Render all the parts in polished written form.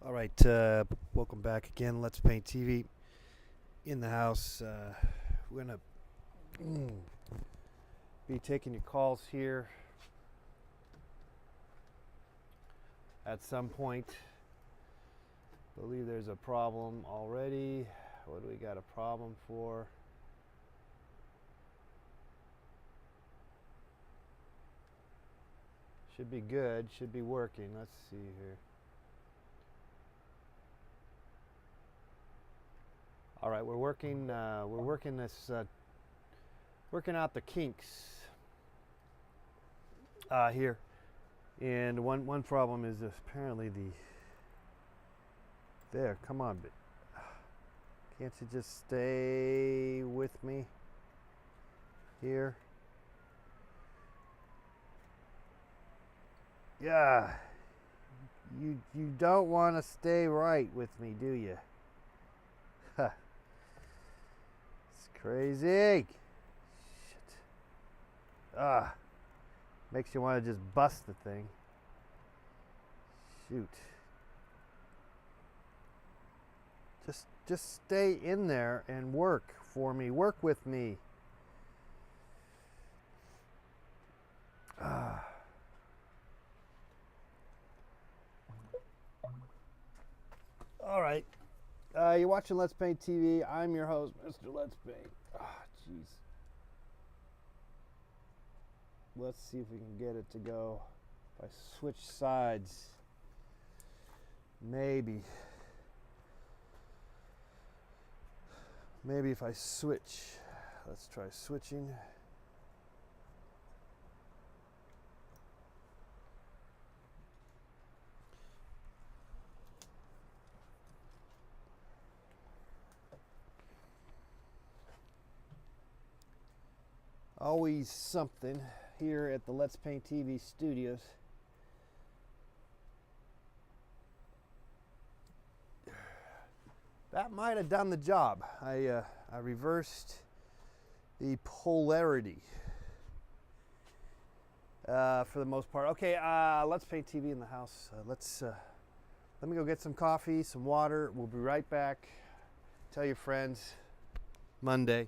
All right, welcome back again. Let's Paint TV in the house. We're gonna be taking your calls here at some point. I believe there's a problem already. What do we got a problem for? Should be good. Should be working. Let's see here. All right, we're working this, working out the kinks here, and one problem is this. Apparently there. Come on, can't you just stay with me here? Yeah, you don't want to stay right with me, do you? Crazy. Shit. Makes you want to just bust the thing. Shoot. Just stay in there and work for me. Work with me. All right. You're watching Let's Paint TV. I'm your host, Mr. Let's Paint. Jeez. Let's see if we can get it to go. If I switch sides, maybe if I switch. Let's try switching. Always something here at the Let's Paint TV studios. That might have done the job. I reversed the polarity for the most part. Okay, Let's Paint TV in the house. Let me go get some coffee, some water. We'll be right back. Tell your friends. Monday.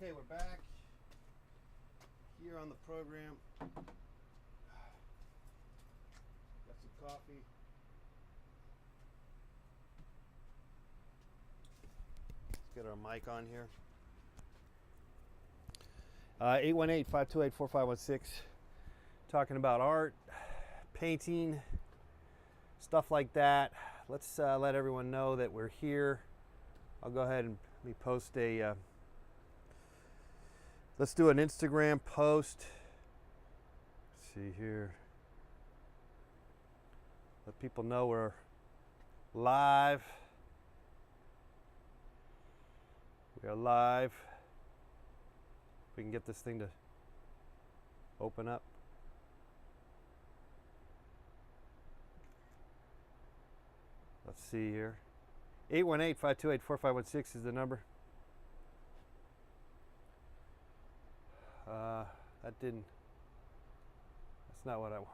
Okay, we're back here on the program. Got some coffee. Let's get our mic on here. 818-528-4516. Talking about art, painting, stuff like that. Let's let everyone know that we're here. I'll go ahead and post a let's do an Instagram post. Let's see here. Let people know we're live. We are live. We can get this thing to open up. Let's see here. 818-528-4516 is the number. That's not what I want.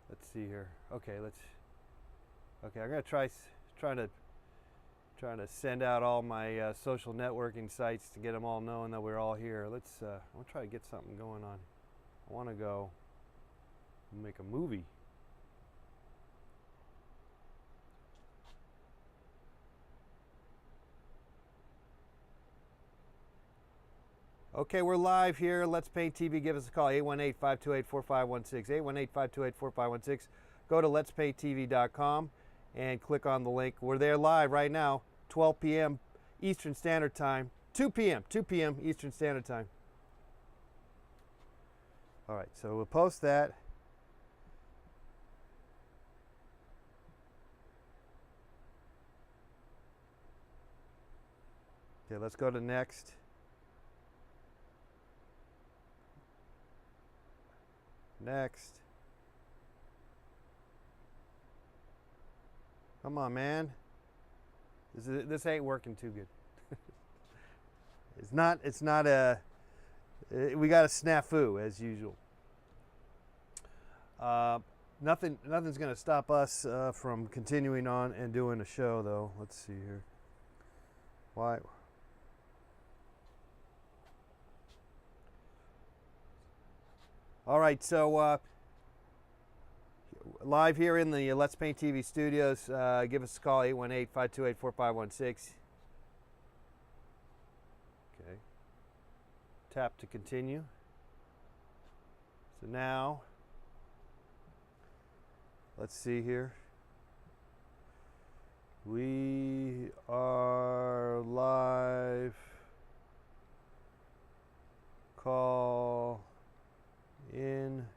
Let's see here. Okay, I'm gonna trying to send out all my social networking sites to get them all knowing that we're all here. I'm gonna try to get something going on. I want to go make a movie. Okay, we're live here. Let's Paint TV. Give us a call, 818-528-4516, 818-528-4516. Go to letspainttv.com and click on the link. We're there live right now, 12 p.m. Eastern Standard Time, 2 p.m. Eastern Standard Time. All right, so we'll post that. Okay, let's go to next. Next. Come on, man. This ain't working too good. It's not a, we got a snafu as usual. Nothing's gonna stop us from continuing on and doing a show though. Let's see here. Why? All right, so live here in the Let's Paint TV studios. Give us a call, 818-528-4516. Okay. Tap to continue. So now, let's see here. We are live. Call in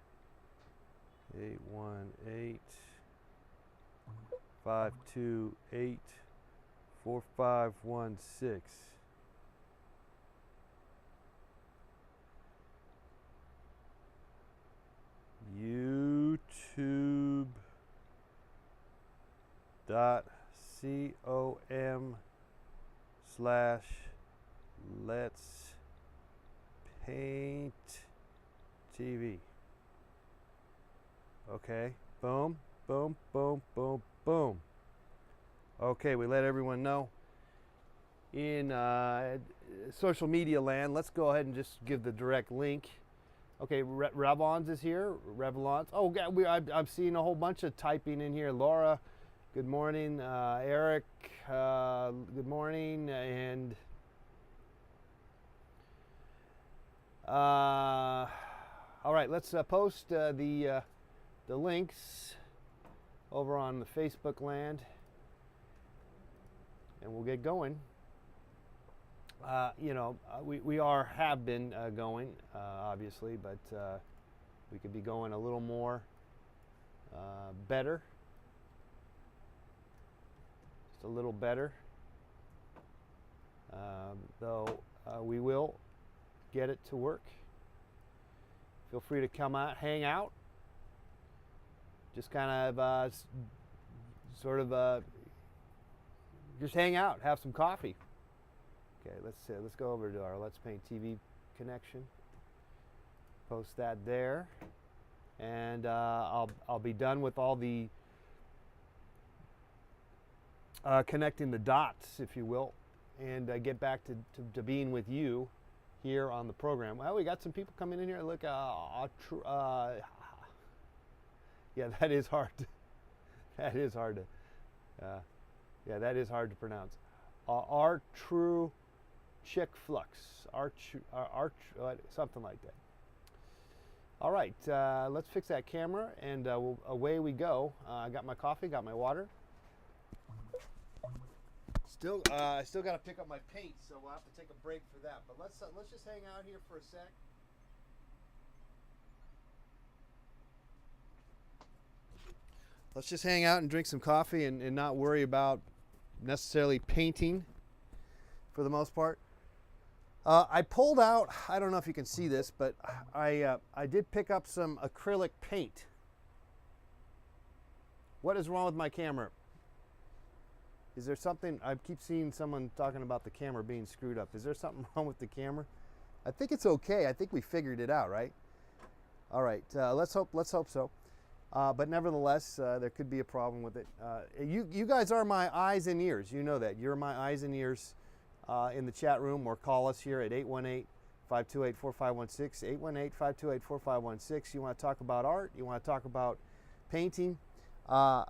818-528-4516. youtube.com/Let's Paint TV. Okay, boom, boom, boom, boom, boom. Okay, we let everyone know. In social media land, let's go ahead and just give the direct link. Okay, Revlons is here. Revlons. Oh, I'm seeing a whole bunch of typing in here. Laura, good morning. Eric, good morning. And all right, let's post the links over on the Facebook land, and we'll get going. You know, we have been going, obviously, but we could be going a little more better, just a little better, though we will get it to work. Feel free to come out, hang out, just kind of just hang out, have some coffee. Okay, let's go over to our Let's Paint TV connection. Post that there, and I'll be done with all the connecting the dots, if you will, and get back to being with you here on the program. Well, we got some people coming in here. Look, yeah, that is hard. That is hard to. Yeah, that is hard to pronounce. Our true. Chick flux, something like that. All right, let's fix that camera, and away we go. I got my coffee, got my water. I still got to pick up my paint, so we'll have to take a break for that. But let's just hang out here for a sec. Let's just hang out and drink some coffee and not worry about necessarily painting for the most part. I pulled out, I don't know if you can see this, but I did pick up some acrylic paint. What is wrong with my camera? Is there something, I keep seeing someone talking about the camera being screwed up. Is there something wrong with the camera? I think it's okay. I think we figured it out, right? All right, let's hope so. But nevertheless, there could be a problem with it. You guys are my eyes and ears. You know that. You're my eyes and ears in the chat room, or call us here at 818-528-4516, 818-528-4516. You want to talk about art? You want to talk about painting? I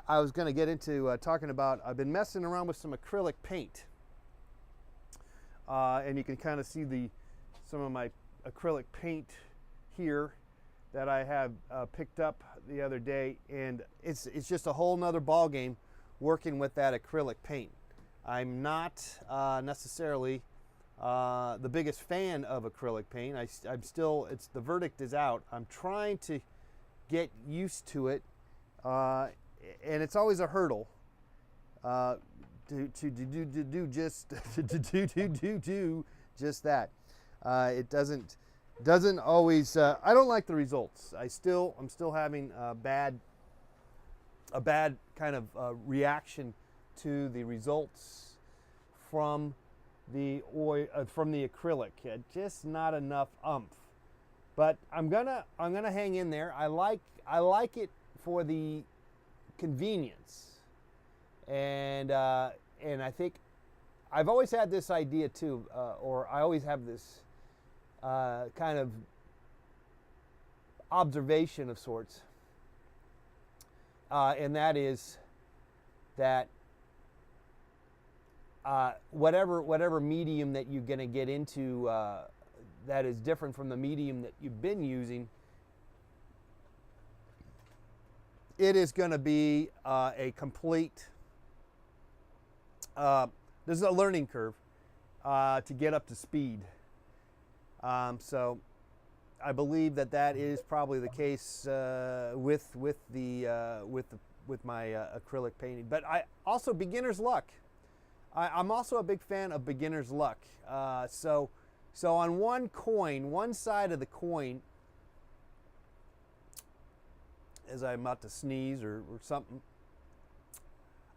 was going to get into talking about, I've been messing around with some acrylic paint. And you can kind of see some of my acrylic paint here that I have picked up the other day, and it's just a whole nother ball game working with that acrylic paint. I'm not necessarily the biggest fan of acrylic paint. I'm still, the verdict is out. I'm trying to get used to it, and it's always a hurdle to do just just that. It doesn't always. I don't like the results. I'm still having a bad kind of reaction to the results from the oil, from the acrylic. Just not enough oomph. But I'm gonna hang in there. I like it for the convenience, and I think I've always had this idea too, or I always have this kind of observation of sorts, and that is that whatever medium that you're going to get into that is different from the medium that you've been using, it is going to be a complete, there's a learning curve to get up to speed. So I believe that is probably the case with my acrylic painting. But I also, beginner's luck. I'm also a big fan of beginner's luck. So on one side of the coin, as I'm about to sneeze or something,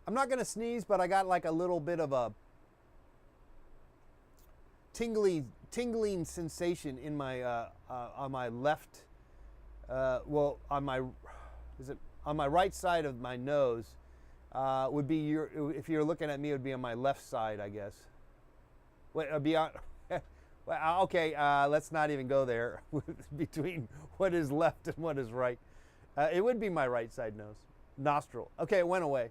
I'm not going to sneeze, but I got like a little bit of a tingling sensation in my on my left, well, on my right side of my nose. Would be if you're looking at me, it would be on my left side, I guess. Wait, beyond. Well, okay, let's not even go there. Between what is left and what is right, it would be my right side nostril. Okay, it went away.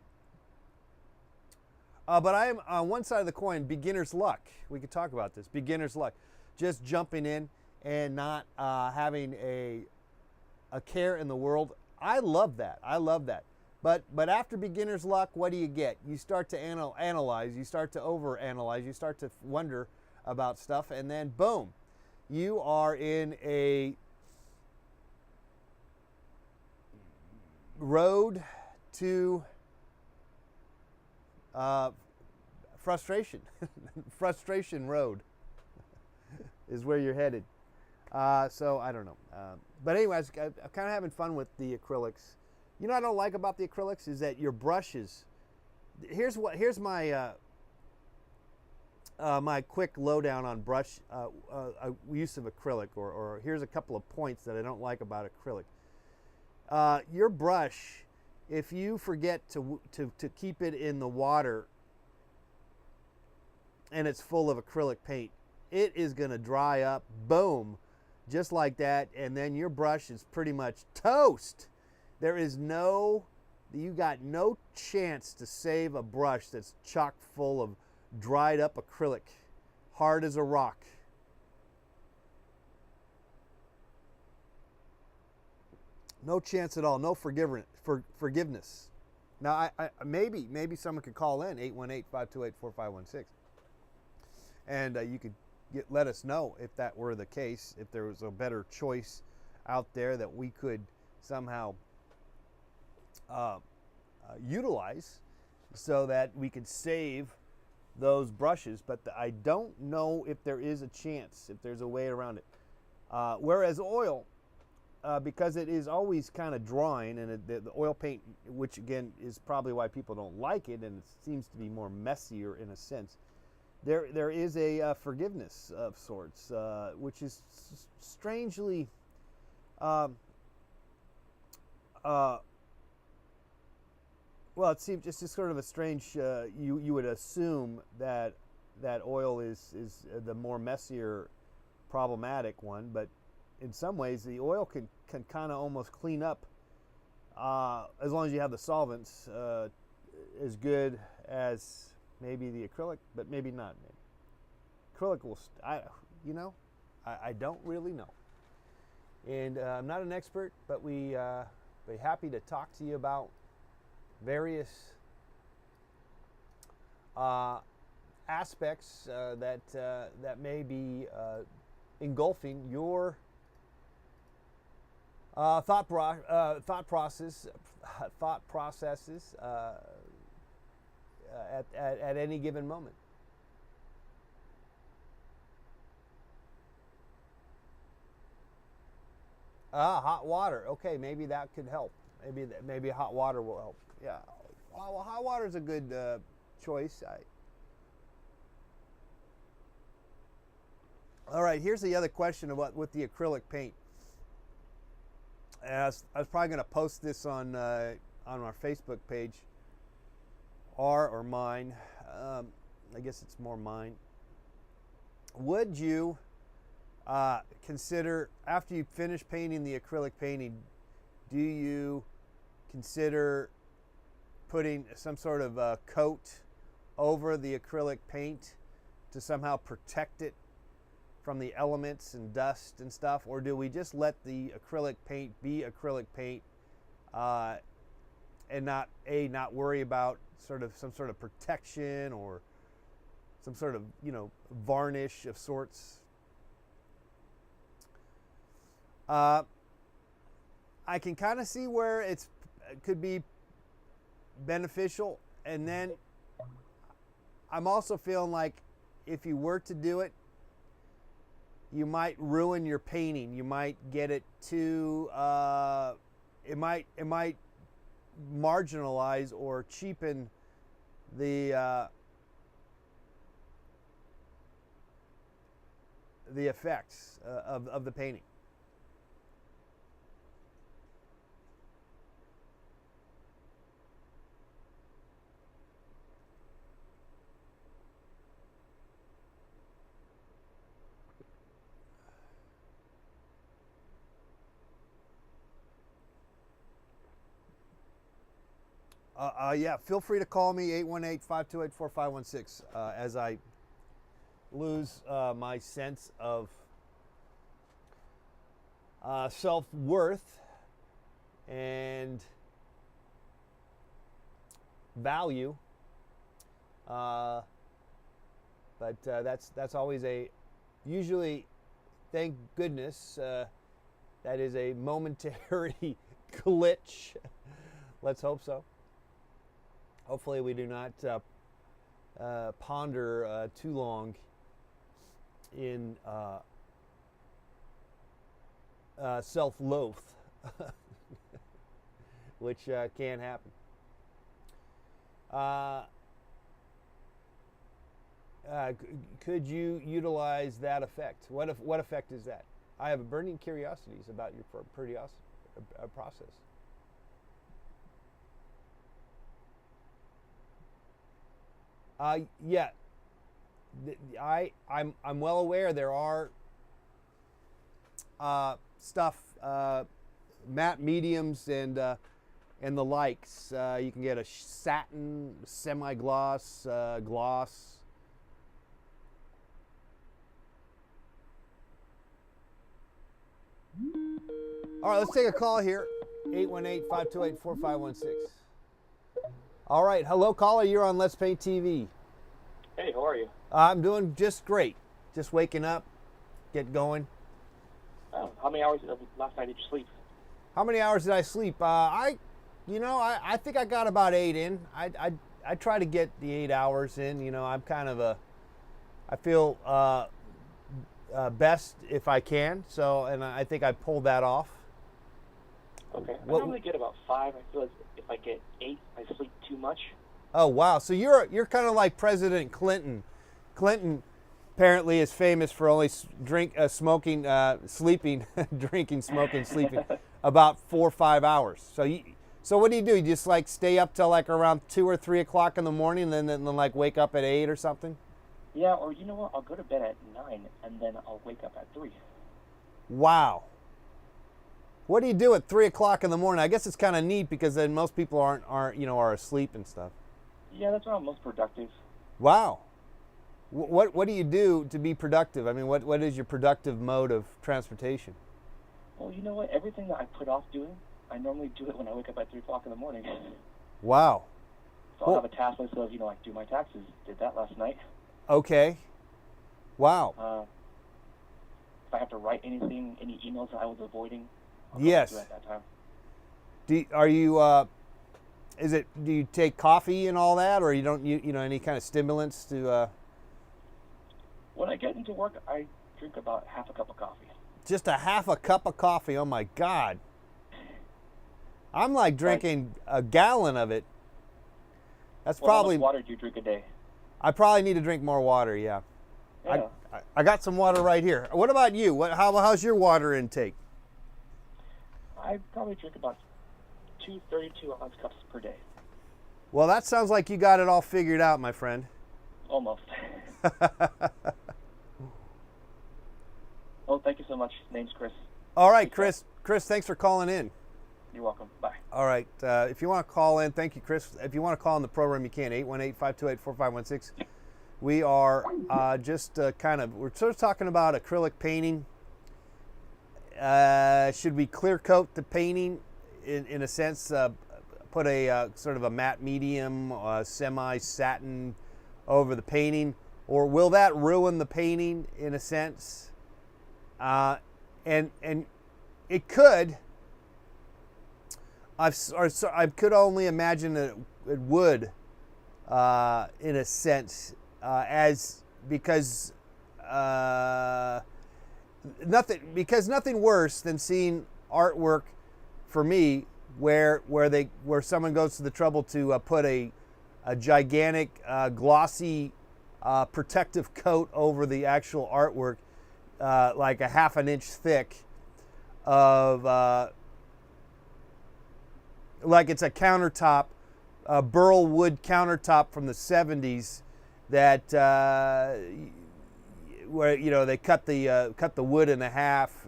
But I am on one side of the coin, beginner's luck. We could talk about this. Beginner's luck, just jumping in and not having a care in the world. I love that. I love that. But after beginner's luck, what do you get? You start to analyze, you start to overanalyze, you start to wonder about stuff, and then boom, you are in a road to frustration. Frustration road is where you're headed. So I don't know. But anyways, I'm kind of having fun with the acrylics. You know what I don't like about the acrylics is that your brushes. Here's my my quick lowdown on brush use of acrylic, or here's a couple of points that I don't like about acrylic. Your brush, if you forget to keep it in the water and it's full of acrylic paint, it is going to dry up, boom, just like that, and then your brush is pretty much toast. There is you got no chance to save a brush that's chock full of dried up acrylic, hard as a rock. No chance at all, no forgiveness. Now, maybe someone could call in, 818-528-4516, and you could let us know if that were the case, if there was a better choice out there that we could somehow utilize so that we could save those brushes. But I don't know if there is a chance, if there's a way around it. Whereas oil, because it is always kind of drawing, and the oil paint, which again is probably why people don't like it, and it seems to be more messier in a sense, there is a forgiveness of sorts, which is strangely well, it seems it's just sort of a strange. You would assume that oil is the more messier, problematic one, but in some ways the oil can kind of almost clean up, as long as you have the solvents, as good as maybe the acrylic, but maybe not. Acrylic will, I I don't really know. And I'm not an expert, but we're happy to talk to you about various aspects that may be engulfing your thought processes at any given moment. Hot water. Okay, maybe that could help. Maybe hot water will help. Yeah. Well, hot water is a good choice. All right. Here's the other question about with the acrylic paint. I was probably going to post this on our Facebook page, or mine. I guess it's more mine. Would you consider, after you finish painting the acrylic painting, do you consider putting some sort of coat over the acrylic paint to somehow protect it from the elements and dust and stuff, or do we just let the acrylic paint be acrylic paint and not worry about some sort of protection or some sort of varnish of sorts? I can kind of see where it could be beneficial, and then I'm also feeling like if you were to do it, you might ruin your painting. You might get it too. It might marginalize or cheapen the effects of the painting. Yeah, feel free to call me, 818-528-4516, as I lose my sense of self-worth and value. But that's always usually, thank goodness, that is a momentary glitch. Let's hope so. Hopefully we do not ponder too long in self-loath, which can happen. Could you utilize that effect? What effect is that? I have burning curiosities about your process. Yeah, I'm well aware there are stuff, matte mediums and the likes. You can get a satin, semi-gloss, gloss. All right, let's take a call here, 818-528-4516. All right, hello caller, you're on Let's Paint TV. Hey, how are you? I'm doing just great. Just waking up, get going. Oh, how many hours last night did you sleep? How many hours did I sleep? I think I got about 8 in. I try to get the 8 hours in. I'm kind of I feel best if I can. So, and I think I pulled that off. Okay, I normally get about 5. I feel like if I get 8, I sleep too much. Oh wow! So you're kind of like President Clinton. Clinton apparently is famous for only smoking, sleeping, drinking, smoking, sleeping about 4 or 5 hours. So what do? You just like stay up till like around 2 or 3 o'clock in the morning, and then like wake up at 8 or something? Yeah, or you know what? I'll go to bed at 9 and then I'll wake up at 3. Wow. What do you do at 3 o'clock in the morning? I guess it's kind of neat because then most people are asleep and stuff. Yeah, that's when I'm most productive. Wow. What do you do to be productive? I mean, what is your productive mode of transportation? Well, you know what? Everything that I put off doing, I normally do it when I wake up at 3 o'clock in the morning. Wow. So I'll have a task list of, like do my taxes. Did that last night. Okay. Wow. If I have to write anything, any emails that I was avoiding, I'll yes. do it at that time. Do you take coffee and all that, or you don't, any kind of stimulants to? When I get into work, I drink about half a cup of coffee. Just a half a cup of coffee. Oh my God. I'm like drinking a gallon of it. That's probably. How much water do you drink a day? I probably need to drink more water. Yeah. Yeah. I got some water right here. What about you? How's your water intake? I probably drink about 2 32-ounce cups per day. Well, that sounds like you got it all figured out, my friend. Almost. Oh, thank you so much. Name's Chris. All right, Chris. Chris, thanks for calling in. You're welcome. Bye. All right. If you want to call in, thank you, Chris. If you want to call in the program, you can. 818-528-4516. We are we're sort of talking about acrylic painting. Should we clear coat the painting in a sense, put a sort of a matte medium, semi-satin over the painting, or will that ruin the painting in a sense? And it could. I could only imagine that it would, in a sense, because nothing worse than seeing artwork for me where someone goes to the trouble to put a gigantic glossy protective coat over the actual artwork, like a half an inch thick of like it's a countertop, burl wood countertop from the 70s that where they cut the wood in half,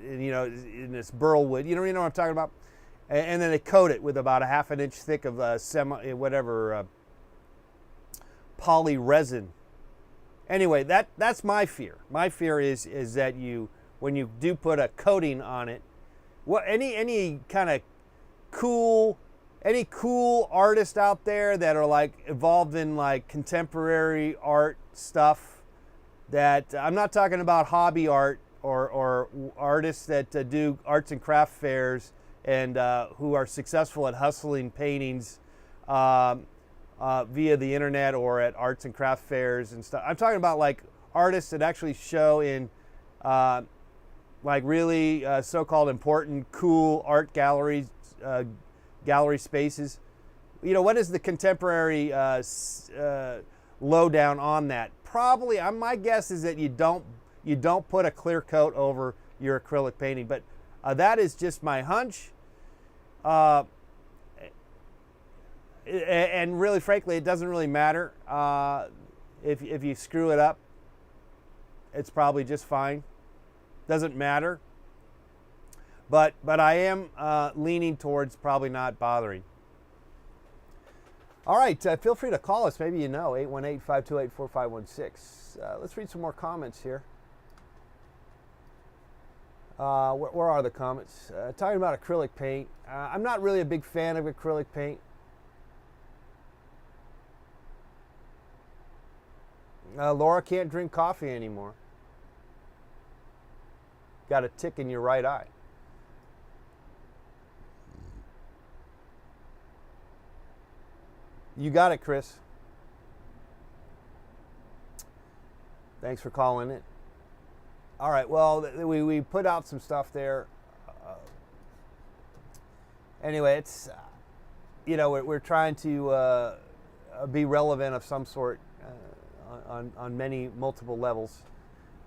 in this burl wood. You know what I'm talking about? And then they coat it with about a half an inch thick of poly resin. Anyway, that's my fear. My fear is that when you do put a coating on it, any kind of cool artists out there that are like involved in like contemporary art stuff, that I'm not talking about hobby art or artists that do arts and craft fairs and who are successful at hustling paintings via the internet or at arts and craft fairs and stuff. I'm talking about like artists that actually show in like really so-called important, cool art galleries, gallery spaces. What is the contemporary lowdown on that? Probably, my guess is that you don't put a clear coat over your acrylic painting, but that is just my hunch. And really, frankly, it doesn't really matter. If you screw it up, it's probably just fine. Doesn't matter. But I am leaning towards probably not bothering. All right, feel free to call us. Maybe 818-528-4516. Let's read some more comments here. Where are the comments? Talking about acrylic paint. I'm not really a big fan of acrylic paint. Laura can't drink coffee anymore. Got a tick in your right eye. You got it, Chris. Thanks for calling in. All right, well, we put out some stuff there. Anyway, it's, we're trying to be relevant of some sort on multiple levels.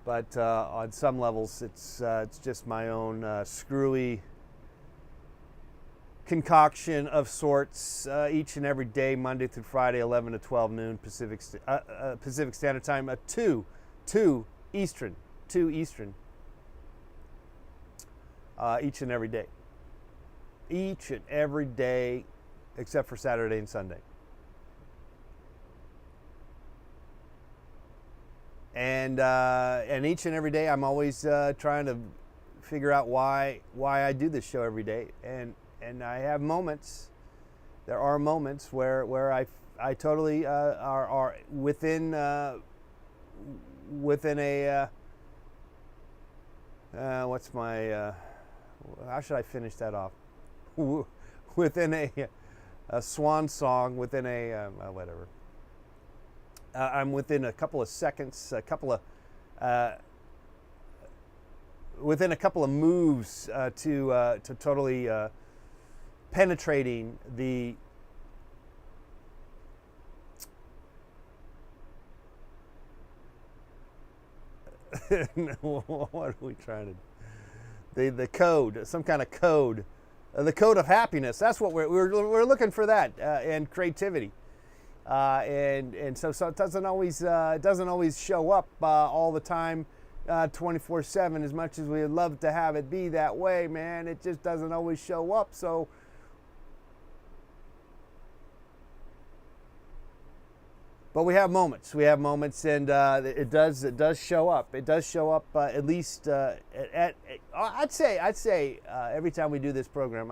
But on some levels, it's just my own screwy concoction of sorts each and every day, Monday through Friday, 11 to 12 noon Pacific Standard Time, 2 Eastern, each and every day. Each and every day, except for Saturday and Sunday. and each and every day I'm always trying to figure out why I do this show every day, and I have moments. There are moments where I totally are within a what's my how should I finish that off? Within a swan song, within a whatever. I'm within a couple of seconds, within a couple of moves to totally penetrating the what are we trying to? The code, some kind of code, the code of happiness. That's what we're looking for, that and creativity, and so it doesn't always show up all the time, 24/7. As much as we'd love to have it be that way, man, it just doesn't always show up. So. But we have moments, and it does show up. It does show up at least I'd say every time we do this program,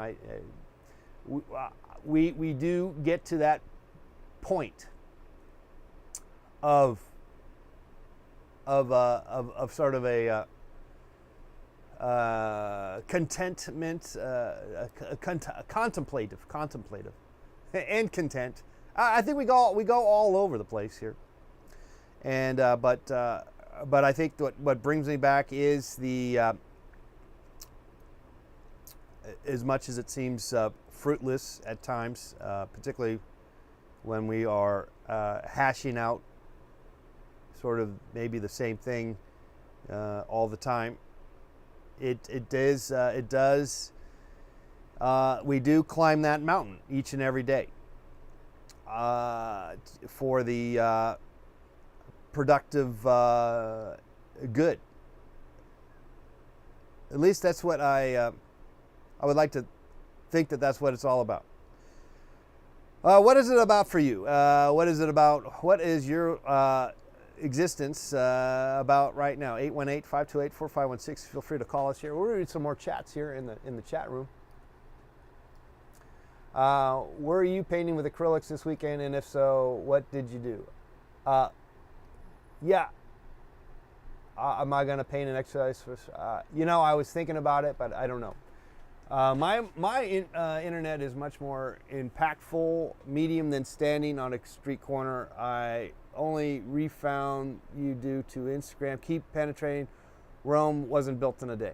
we do get to that point of sort of a contentment, contemplative, and content. I think we go all over the place here, and but I think what brings me back is the as much as it seems fruitless at times, particularly when we are hashing out sort of maybe the same thing all the time. It does. We do climb that mountain each and every day. For the productive good. At least that's what I would like to think that's what it's all about. What is it about for you? What is it about? What is your existence about right now? 818-528-4516. Feel free to call us here. We're going to read some more chats here in the chat room. Were you painting with acrylics this weekend, and if so, what did you do? Yeah. Am I going to paint an exercise? I was thinking about it, but I don't know. My internet is much more impactful medium than standing on a street corner. I only refound you due to Instagram. Keep penetrating. Rome wasn't built in a day.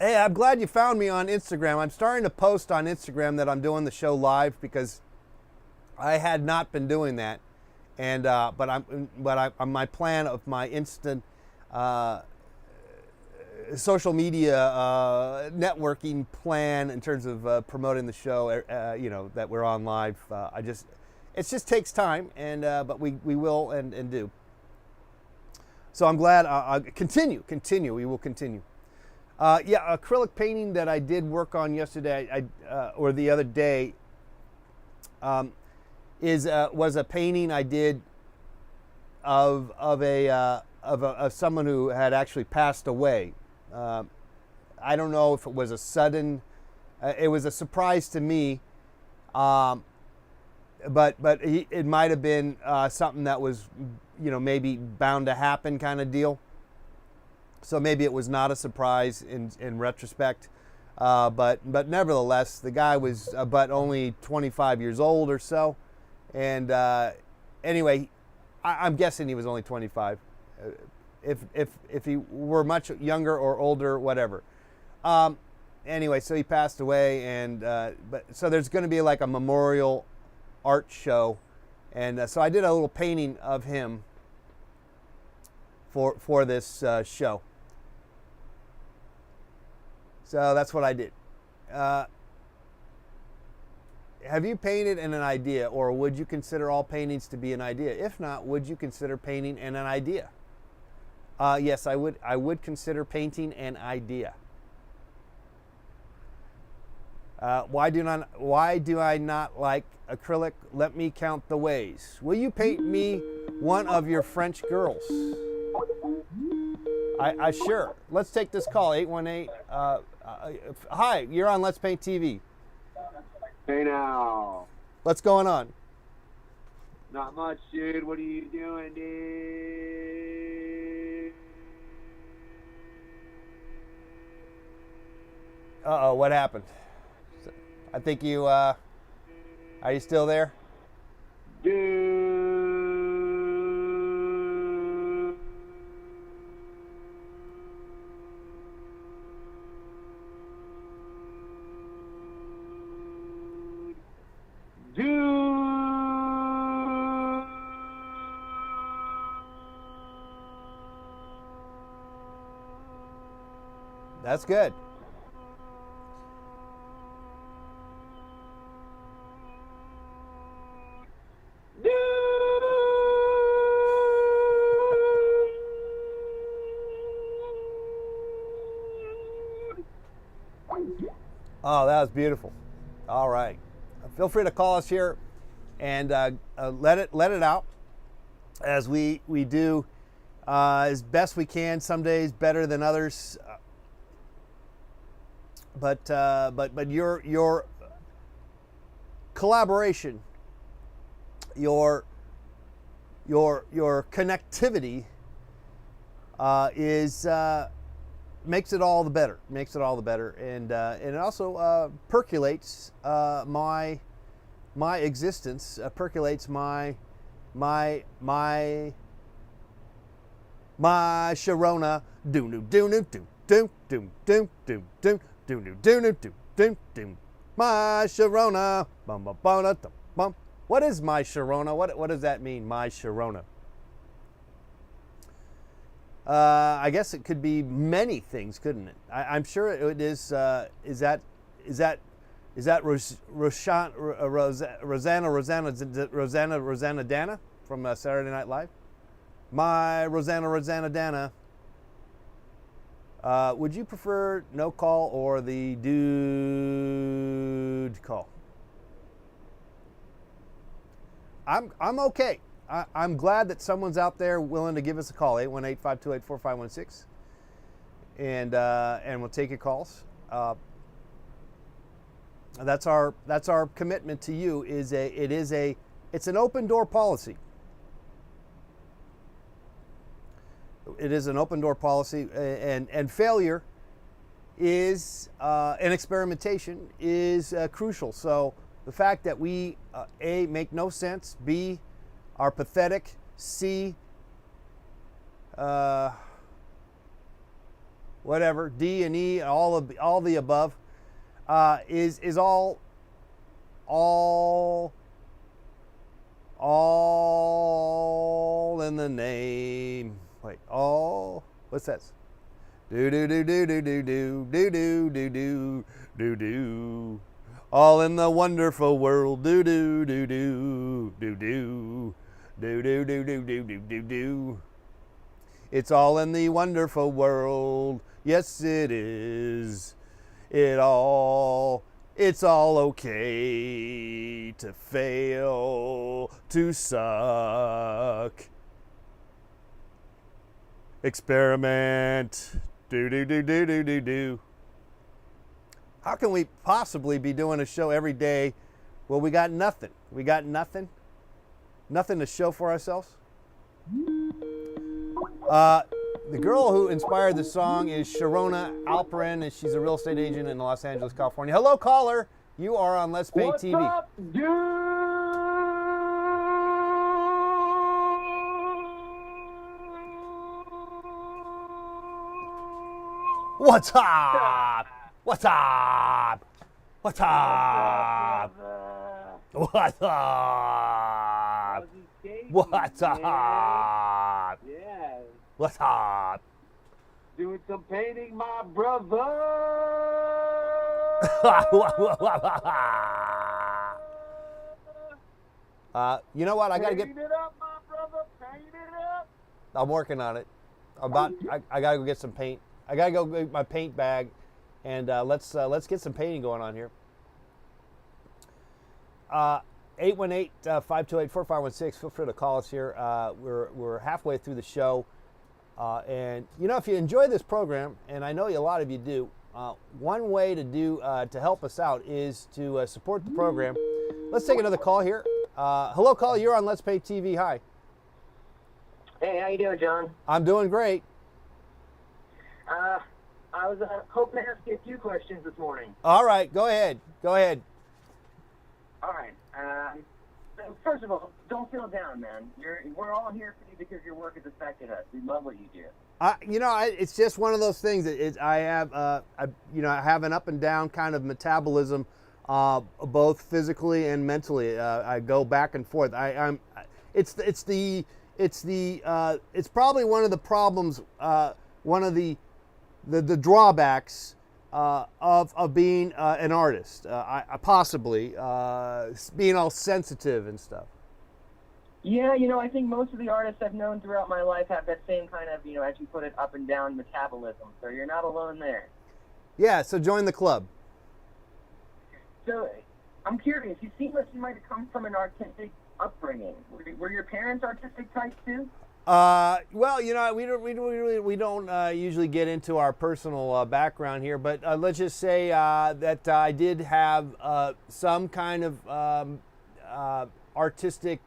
Hey, I'm glad you found me on Instagram. I'm starting to post on Instagram that I'm doing the show live because I had not been doing that, and but my plan of my instant social media networking plan in terms of promoting the show, that we're on live. It just takes time, and but we will and do. So I'm glad. Continue. We will continue. Acrylic painting that I did work on yesterday, or the other day, was a painting I did of someone who had actually passed away. I don't know if it was a sudden. It was a surprise to me, but it might have been something that was, maybe bound to happen kind of deal. So maybe it was not a surprise in retrospect, but nevertheless, the guy was but only 25 years old or so, and anyway, I'm guessing he was only 25. If he were much younger or older, whatever. Anyway, so he passed away, and so there's going to be like a memorial art show, and so I did a little painting of him for this show. So that's what I did. Have you painted in an idea, or would you consider all paintings to be an idea? If not, would you consider painting in an idea? Yes, I would. I would consider painting an idea. Why do I not like acrylic? Let me count the ways. Will you paint me one of your French girls? I sure. Let's take this call. 818. Hi, you're on Let's Paint TV. Hey now. What's going on? Not much, dude. What are you doing, dude? Uh-oh, what happened? I think you, are you still there? Dude. That's good. Oh, that was beautiful. All right. Feel free to call us here and let it out as we do as best we can. Some days better than others. But your collaboration, your connectivity is makes it all the better. Makes it all the better, and it also percolates my existence. Percolates my Sharona. Do do do do do do do do do do. Do do do do do do. My Sharona. Bum bum bum bum. What is my Sharona? What does that mean? My Sharona. I guess it could be many things, couldn't it? I'm sure it is. Is that Rosanna Dana from Saturday Night Live? My Rosanna Dana. Would you prefer no call or the dude call? I'm okay. I'm glad that someone's out there willing to give us a call, 818-528-4516, and we'll take your calls. That's our commitment to you. It's an open door policy. It is an open door policy, and failure is and experimentation is crucial. So the fact that we A, make no sense, B, are pathetic, C, whatever, D and E, all the above, is all in the name. Wait, what's that? Do do do do do do do do do do do do do. All in the wonderful world. Do do do do do do do do do do do do do do. It's all in the wonderful world. Yes, it is. It's all okay to fail, to suck. Experiment. Do do do do do do do. How can we possibly be doing a show every day? Well, we got nothing. We got nothing. Nothing to show for ourselves. The girl who inspired the song is Sharona Alperin, and she's a real estate agent in Los Angeles, California. Hello, caller. You are on Let's Paint TV. What's up, dude? What's up? What's up? What's up? What's up? What's up? Yeah. What's up? Doing some painting, my brother. You know what? I gotta get. Paint it up, my brother. Paint it up. I'm working on it. I gotta go get some paint. I gotta go get my paint bag, and let's get some painting going on here. 818-528-4516. Feel free to call us here. We're halfway through the show. And, if you enjoy this program, and I know a lot of you do, one way to help us out is to support the program. Let's take another call here. Hello, caller. You're on Let's Pay TV. Hi. Hey, how you doing, John? I'm doing great. I was hoping to ask you a few questions this morning. All right. Go ahead. Go ahead. All right. So first of all, don't feel down, man. We're all here for you because your work has affected us. We love what you do. It's just one of those things. I have an up and down kind of metabolism, both physically and mentally. I go back and forth. It's probably one of the problems, one of the drawbacks of being an artist, possibly being all sensitive and stuff. Yeah, I think most of the artists I've known throughout my life have that same kind of, as you put it, up and down metabolism. So you're not alone there. Yeah, so join the club. So I'm curious. You seem like you might have come from an artistic upbringing. Were your parents artistic types too? Well, we don't usually get into our personal background here, but let's just say that I did have some kind of artistic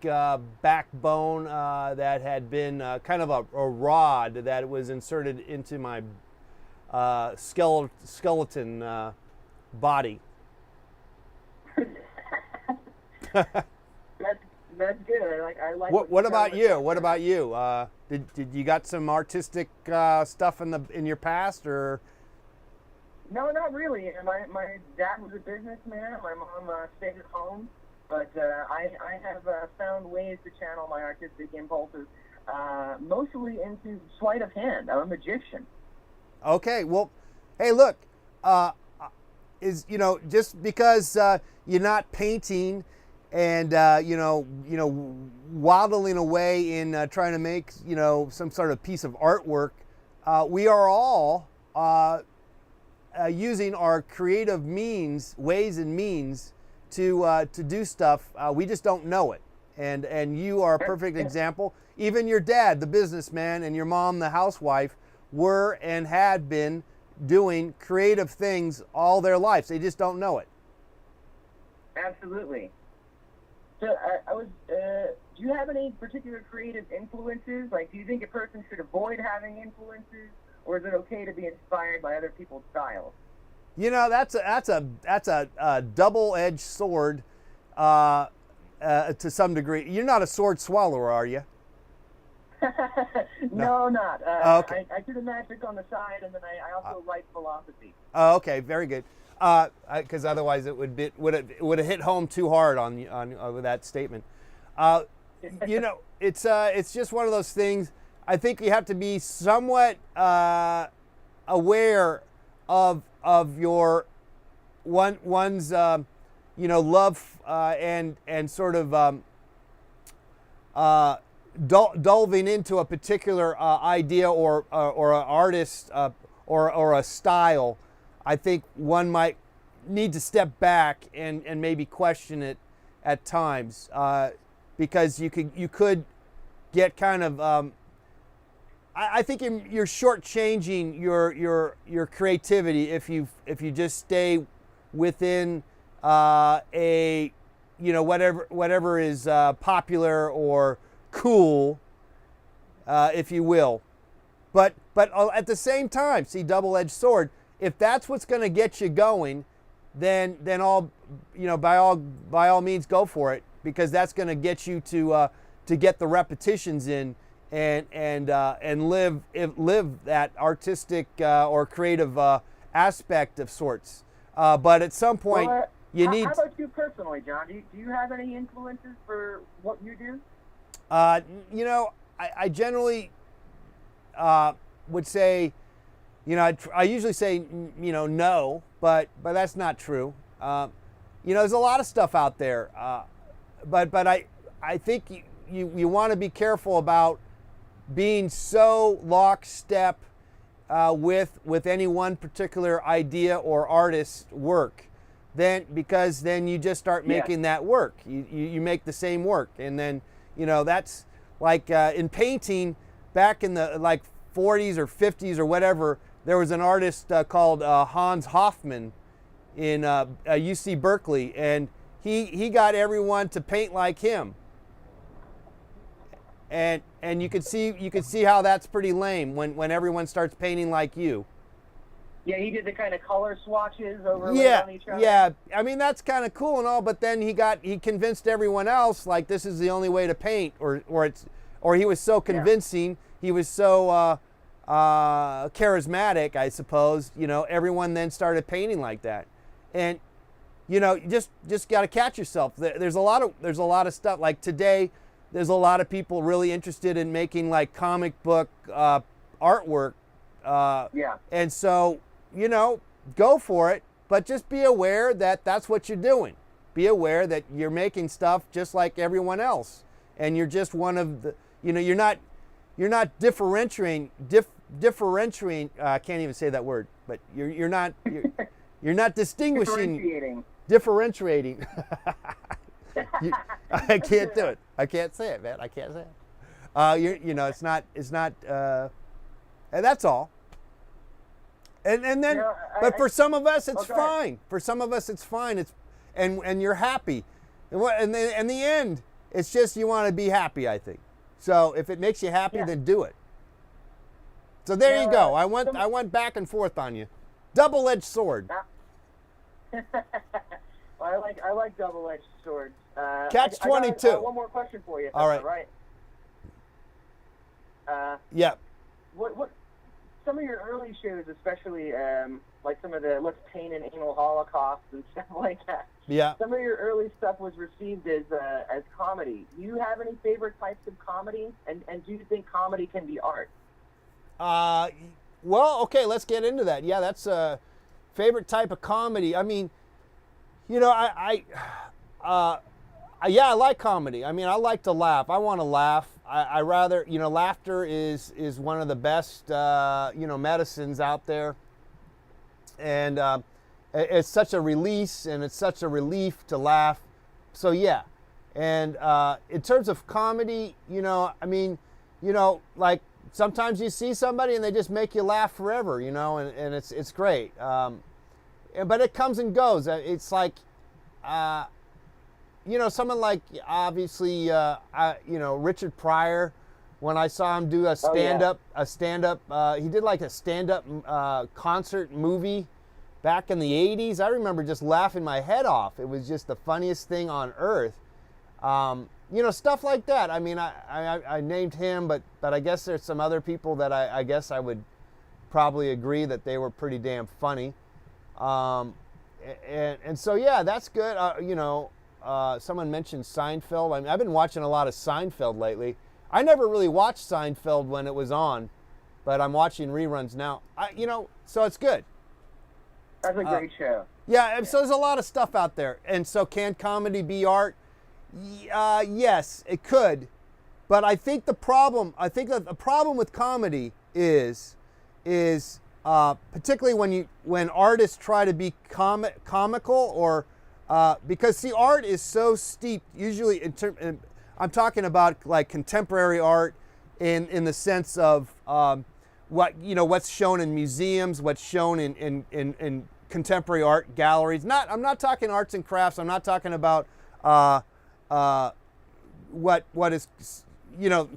backbone that had been kind of a rod that was inserted into my skeleton body. That's good. I like. What about you? What about you? Did you got some artistic stuff in your past, or? No, not really. My dad was a businessman. My mom stayed at home, but I have found ways to channel my artistic impulses, mostly into sleight of hand. I'm a magician. Okay. Well, hey, look. Just because you're not painting and waddling away in trying to make some sort of piece of artwork, we are all using our creative ways and means to do stuff. We just don't know it, and you are a perfect example. Even your dad, the businessman, and your mom, the housewife, were and had been doing creative things all their lives. They just don't know it. Absolutely. So do you have any particular creative influences? Like, do you think a person should avoid having influences, or is it okay to be inspired by other people's styles? That's a double-edged sword to some degree. You're not a sword swallower, are you? No, not. Okay. I do the magic on the side, and then I also write philosophy. Oh, okay, very good. Because otherwise it would have hit home too hard on with that statement. It's just one of those things. I think you have to be somewhat aware of your one's love and sort of delving into a particular idea or an artist or a style. I think one might need to step back and maybe question it at times, because you could get kind of I think you're shortchanging your creativity if you just stay within whatever is popular or cool, if you will. But at the same time, see, double-edged sword. If that's what's going to get you going, then by all means go for it, because that's going to get you to get the repetitions in and live that artistic or creative aspect of sorts. But at some point, you need. How about you personally, John? Do you have any influences for what you do? I generally would say. I usually say, no, but that's not true. There's a lot of stuff out there, but I think you want to be careful about being so lockstep with any one particular idea or artist's work, because then you just start making that work. You make the same work, and then that's like in painting back in the like 40s or 50s or whatever. There was an artist called Hans Hofmann in UC Berkeley, and he got everyone to paint like him. And you could see how that's pretty lame when everyone starts painting like you. Yeah, he did the kind of color swatches over on each other. Yeah. I mean, that's kind of cool and all, but then he convinced everyone else like this is the only way to paint, or he was so convincing, he was so charismatic, I suppose. Everyone then started painting like that, and you just got to catch yourself. There's a lot of stuff like today. There's a lot of people really interested in making like comic book artwork. And so, go for it, but just be aware that that's what you're doing. Be aware that you're making stuff just like everyone else, and you're just one of the. You're not differentiating. I can't even say that word, but you're not distinguishing. Differentiating. I can't do it. I can't say it, man. I can't say it. It's not. And that's all. And then, but for some of us, it's fine. For some of us, it's fine. And you're happy. And in the end, it's just you want to be happy, I think. So if it makes you happy, then do it. So there you go. I went back and forth on you. Double-edged sword. Well, I like double-edged swords. Catch 22. I got one more question for you. All right. Yeah. What? Some of your early shows, especially like some of the Let's Paint an Anal Holocaust and stuff like that. Yeah. Some of your early stuff was received as comedy. Do you have any favorite types of comedy? And do you think comedy can be art? Well, okay, let's get into that. Yeah, that's a favorite type of comedy. I mean, I like comedy. I mean, I like to laugh. I want to laugh. I rather, laughter is one of the best, medicines out there. And it's such a release and it's such a relief to laugh. So, yeah. And in terms of comedy, like sometimes you see somebody and they just make you laugh forever, and it's great. But it comes and goes. It's like, someone like obviously, Richard Pryor. When I saw him do a stand-up, he did like a stand-up concert movie back in the '80s. I remember just laughing my head off. It was just the funniest thing on earth. Stuff like that. I mean, I named him, but I guess there's some other people that I guess I would probably agree that they were pretty damn funny. And so yeah, that's good. Someone mentioned Seinfeld. I mean, I've been watching a lot of Seinfeld lately. I never really watched Seinfeld when it was on, but I'm watching reruns now. So it's good. That's a great show. Yeah, so there's a lot of stuff out there. And so can comedy be art? Yes, it could. But I think that the problem with comedy is particularly when artists try to be comical or because see, art is so steeped usually I'm talking about like contemporary art in the sense of what's shown in museums, what's shown in contemporary art galleries. I'm not talking arts and crafts. I'm not talking about what is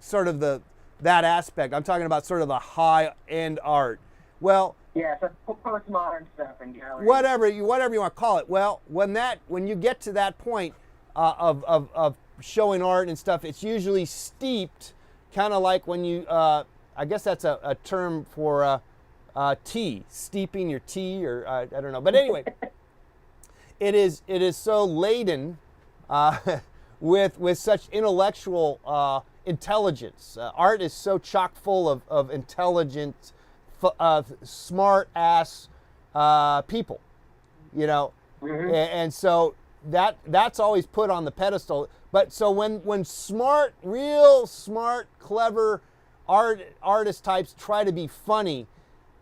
sort of that aspect. I'm talking about sort of the high end art. Well, yeah, so postmodern stuff in galleries. Whatever you want to call it. Well, when you get to that point of showing art and stuff, it's usually steeped, kind of like when you. I guess that's a term for tea, steeping your tea, or I don't know. But anyway, it is so laden with such intellectual intelligence. Art is so chock full of intelligent, smart ass people, Mm-hmm. and so that's always put on the pedestal. But so when smart, real smart, clever artist types try to be funny,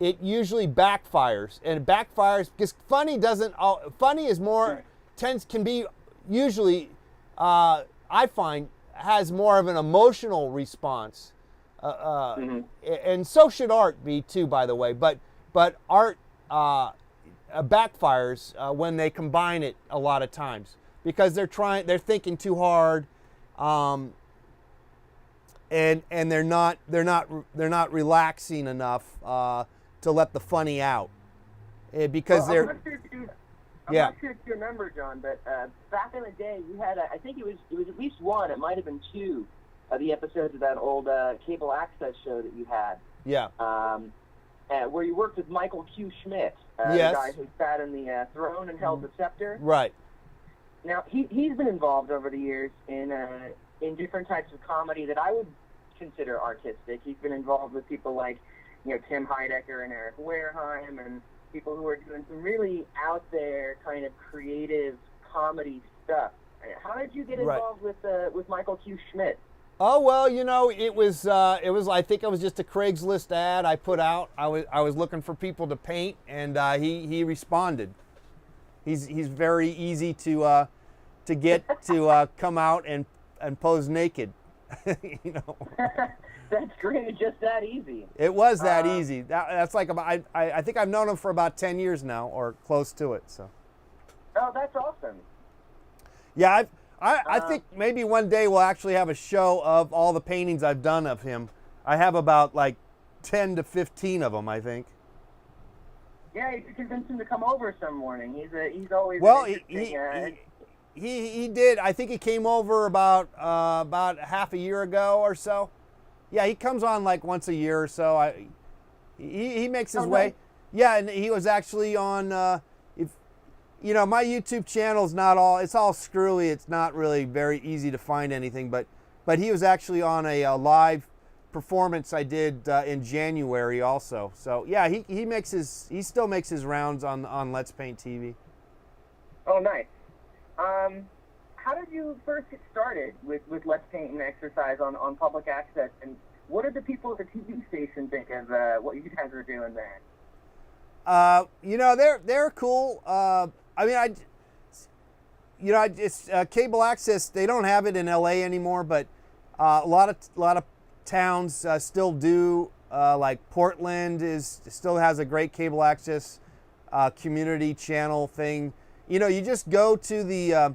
it usually backfires, and it backfires because funny is more can be usually I find has more of an emotional response, and so should art be too, by the way. But art backfires when they combine it a lot of times because they're thinking too hard, and they're not relaxing enough to let the funny out, because I'm not sure if you remember, John, but back in the day, you had I think it was at least one. It might have been two of the episodes of that old cable access show that you had. Yeah. Where you worked with Michael Q. Schmidt, yes. The guy who sat in the throne and held the scepter. Right. Now he's been involved over the years in different types of comedy that I would consider artistic. He's been involved with people like Tim Heidecker and Eric Wareheim, and people who are doing some really out there kind of creative comedy stuff. How did you get involved with Michael Q. Schmidt? Oh, well, it was I think it was just a Craigslist ad I put out. I was looking for people to paint, and he responded. He's very easy to get to come out and pose naked. That's great. It's just that easy. It was that easy. That's like I think I've known him for about 10 years now, or close to it. So. Oh, that's awesome. Yeah, I think maybe one day we'll actually have a show of all the paintings I've done of him. I have about like 10 to 15 of them, I think. Yeah, you could convince him to come over some morning. He's always he did. I think he came over about half a year ago or so. Yeah, he comes on like once a year or so. He makes his way. Yeah, and he was actually on. My YouTube channel's it's all screwy. It's not really very easy to find anything. But he was actually on a live performance I did in January also. So yeah, he still makes his rounds on Let's Paint TV. Oh, nice. How did you first get started with Let's Paint and Exercise on public access, and what did the people at the TV station think of what you guys were doing there? They're cool. Cable access. They don't have it in LA anymore, but a lot of towns still do. Like Portland still has a great cable access community channel thing. You just go to the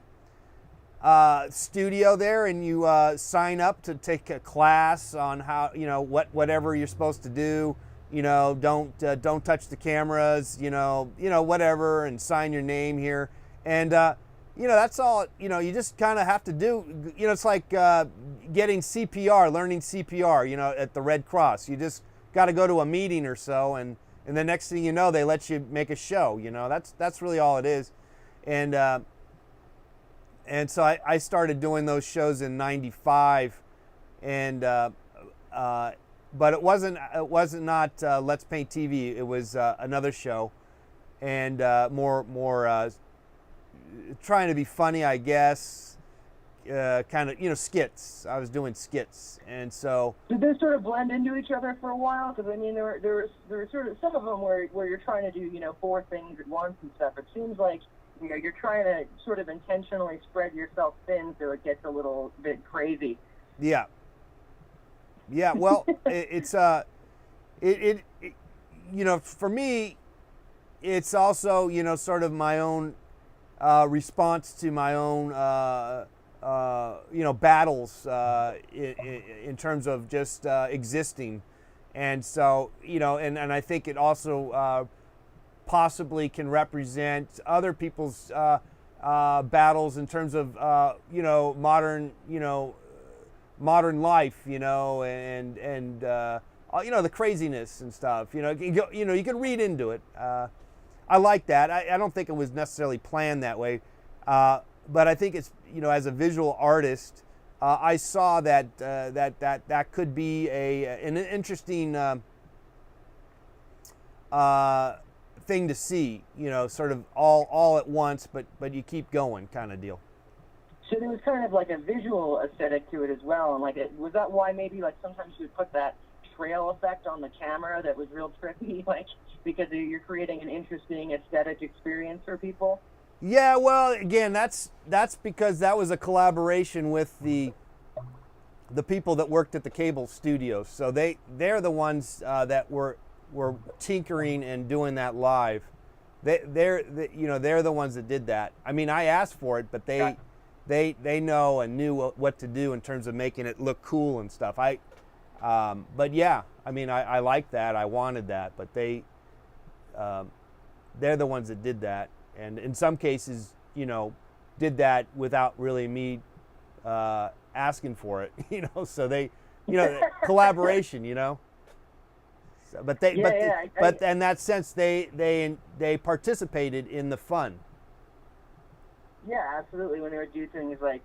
studio there and you sign up to take a class on how whatever you're supposed to do. Don't touch the cameras. Whatever, and sign your name here. And that's all. You just kind of have to do. It's like getting CPR, learning CPR. At the Red Cross, you just got to go to a meeting or so, and the next thing you know, they let you make a show. That's really all it is. And so I started doing those shows in '95, but it wasn't not Let's Paint TV. It was another show, and more trying to be funny, I guess. Kind of skits. I was doing skits, and so. Did they sort of blend into each other for a while? Because there were sort of some of them where you're trying to do 4 things at once and stuff. It seems like you're trying to sort of intentionally spread yourself thin so it gets a little bit crazy. Yeah. Yeah. Well, it's for me, it's also sort of my own response to my own battles in terms of just existing, and so and I think it also possibly can represent other people's battles in terms of modern life, and the craziness and stuff. You can read into it. I like that. I don't think it was necessarily planned that way, but I think it's as a visual artist, I saw that could be an interesting thing to see, sort of all at once, but you keep going kind of deal. So there was kind of like a visual aesthetic to it as well, and was that why maybe sometimes you would put that trail effect on the camera that was real trippy, like because you're creating an interesting aesthetic experience for people. Yeah, well, again, that's because that was a collaboration with the people that worked at the cable studios. So they're the ones that were tinkering and doing that live. They're the ones that did that. I mean, I asked for it, but they know and knew what to do in terms of making it look cool and stuff. But yeah, I mean, I like that. I wanted that, but they're the ones that did that, and in some cases, did that without really me asking for it. So they, collaboration. So, but in that sense, they participated in the fun. Yeah, absolutely. When they would do things like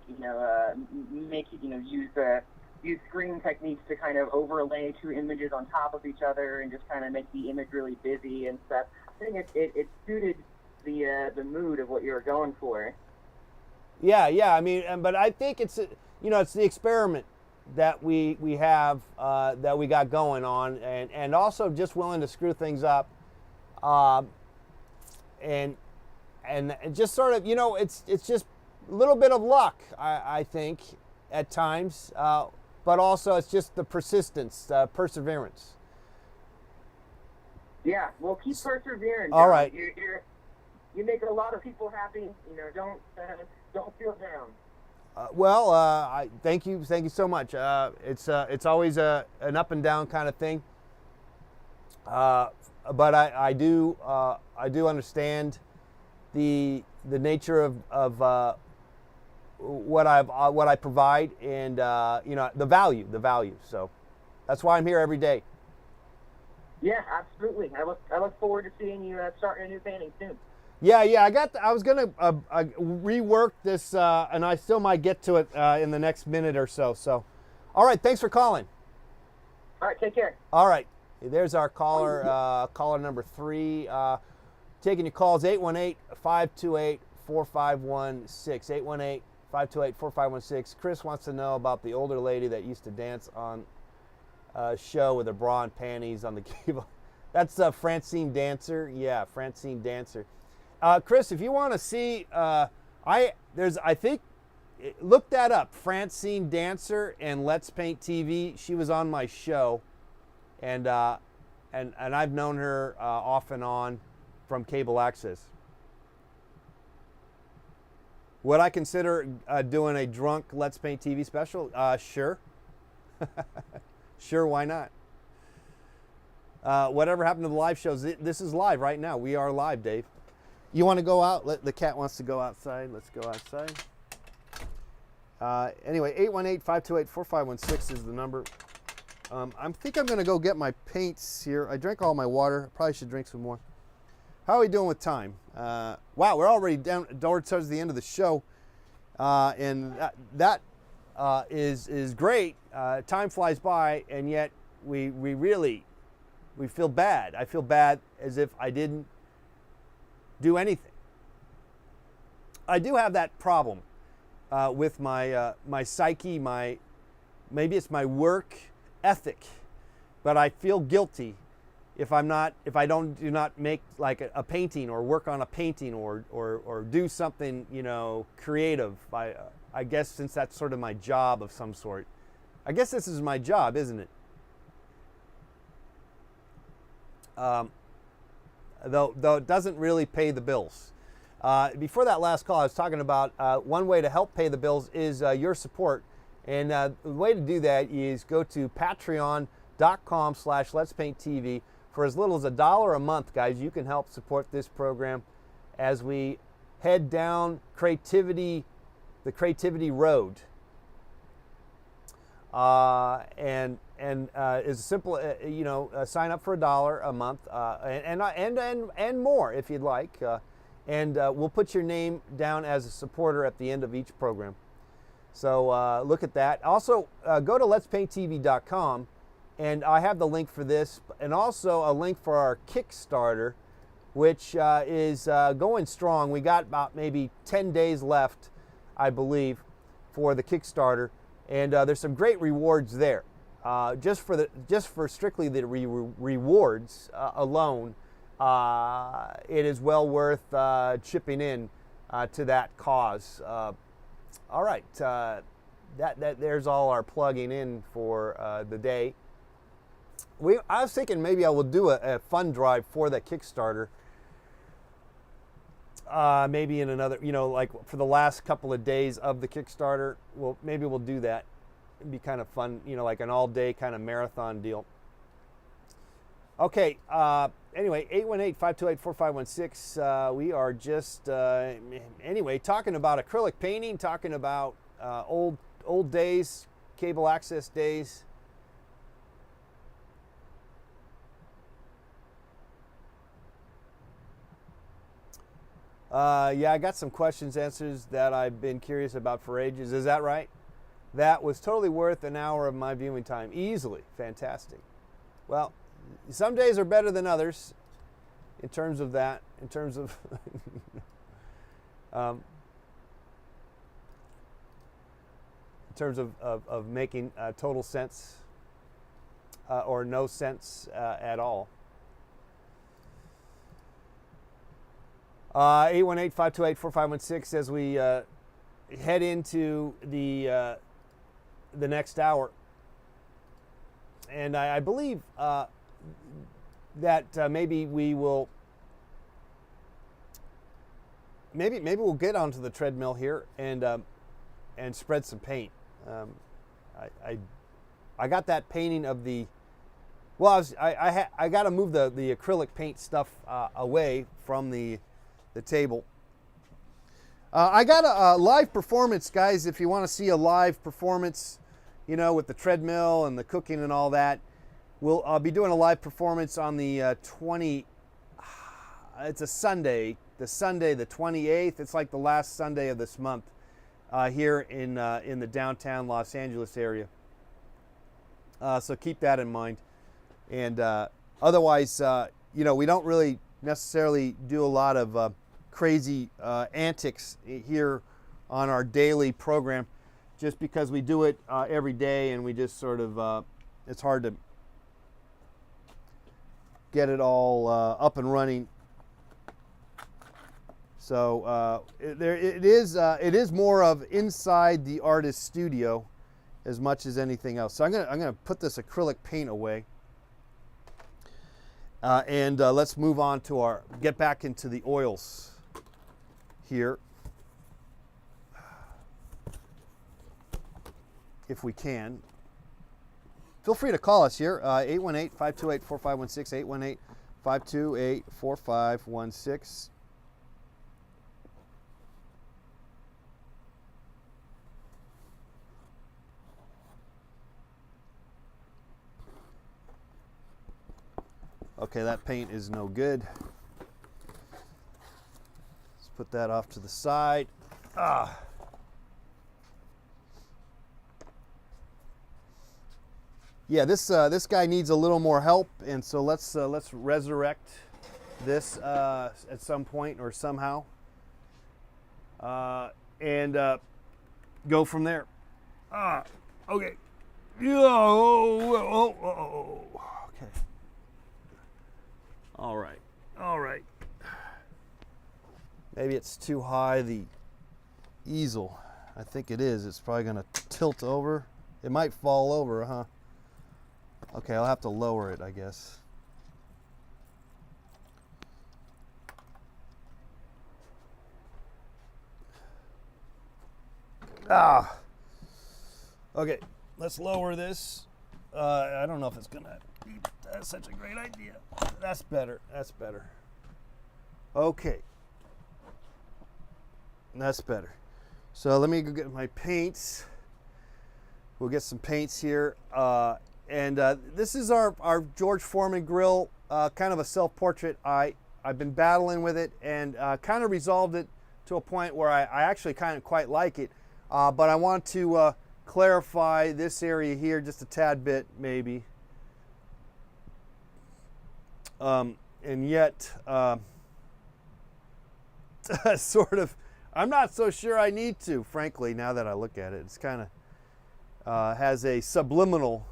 use screen techniques to kind of overlay two images on top of each other and just kind of make the image really busy and stuff. I think it suited the mood of what you were going for. Yeah. I mean, but I think it's it's the experiment that we have that we got going on, and also just willing to screw things up, and just sort of it's just a little bit of luck, I think, at times. But also it's just the persistence, perseverance. Yeah, well, keep persevering. All right. You make a lot of people happy. Don't feel down. I thank you so much. It's always an up and down kind of thing. But I do understand the nature of what I provide, and the value. So that's why I'm here every day. Yeah, absolutely. I look forward to seeing you starting a new painting soon. Yeah. I was gonna rework this, and I still might get to it in the next minute or so. So, all right. Thanks for calling. All right. Take care. All right. There's our caller, caller number 3. Taking your calls, 818-528-4516. 818-528-4516. Chris wants to know about the older lady that used to dance on a show with her bra and panties on the cable. That's Francine Dancer. Yeah, Francine Dancer. Chris, if you want to see, I think, look that up. Francine Dancer and Let's Paint TV. She was on my show, and I've known her off and on from cable access. Would I consider doing a drunk Let's Paint TV special? Sure. Sure, why not? Whatever happened to the live shows? This is live right now. We are live, Dave. You want to go out? The cat wants to go outside. Let's go outside. Anyway, 818-528-4516 is the number. I think I'm going to go get my paints here. I drank all my water. Probably should drink some more. How are we doing with time? Wow, we're already down towards the end of the show, and that is great. Time flies by, and yet we feel bad. I feel bad as if I didn't do anything. I do have that problem with my my psyche, maybe it's my work ethic, but I feel guilty if I do not make like a painting or work on a painting or do something creative. I guess since that's sort of my job of some sort. I guess this is my job, isn't it? Though it doesn't really pay the bills. Before that last call, I was talking about one way to help pay the bills is your support. And the way to do that is go to patreon.com/letspainttv. For as little as $1 a month, guys, you can help support this program as we head down the creativity road. And is simple, sign up for $1 a month, and more if you'd like, and we'll put your name down as a supporter at the end of each program. So look at that. Also, go to letspainttv.com, and I have the link for this, and also a link for our Kickstarter, which is going strong. We got about maybe 10 days left, I believe, for the Kickstarter, and there's some great rewards there. just for strictly the rewards alone, it is well worth chipping in to that cause. All right, there's all our plugging in for the day. I was thinking maybe I will do a fund drive for the Kickstarter. Maybe in another, like for the last couple of days of the Kickstarter. Well, maybe we'll do that. It'd be kind of fun, like an all-day kind of marathon deal. Okay. Anyway, 818-528-4516. We are just anyway talking about acrylic painting, talking about old days, cable access days. Yeah, I got some questions, answers that I've been curious about for ages. Is that right? That was totally worth an hour of my viewing time. Easily. Fantastic. Well, some days are better than others in terms of that, in terms of of making total sense or no sense at all. 818-528-4516 as we head into the next hour. And I believe that maybe we will maybe we'll get onto the treadmill here and spread some paint. I got that painting of the I got to move the acrylic paint stuff away from the table. I got a live performance, guys. If you want to see a live performance, with the treadmill and the cooking and all that, I'll be doing a live performance on the 20. It's a Sunday, the 28th. It's like the last Sunday of this month here in the downtown Los Angeles area. So keep that in mind. And otherwise, we don't really necessarily do a lot of crazy antics here on our daily program, just because we do it every day, and we just sort of it's hard to get it all up and running. So it is more of inside the artist's studio as much as anything else. So I'm gonna put this acrylic paint away. And let's move on to get back into the oils here, if we can. Feel free to call us here, 818-528-4516, 818-528-4516. Okay, that paint is no good. Let's put that off to the side. Yeah, this guy needs a little more help, and so let's resurrect this at some point or somehow, and go from there. Okay. Okay. All right. Maybe it's too high, the easel. I think it is. It's probably going to tilt over. It might fall over, huh? Okay, I'll have to lower it, I guess. Okay, let's lower this. I don't know if it's going to be such a great idea. That's better. Okay. That's better. So let me go get my paints. We'll get some paints here. And this is our George Foreman grill, kind of a self-portrait. I've been battling with it and kind of resolved it to a point where I actually kind of quite like it. But I want to clarify this area here just a tad bit, maybe. And yet, sort of, I'm not so sure I need to, frankly, now that I look at it. It's kind of has a subliminal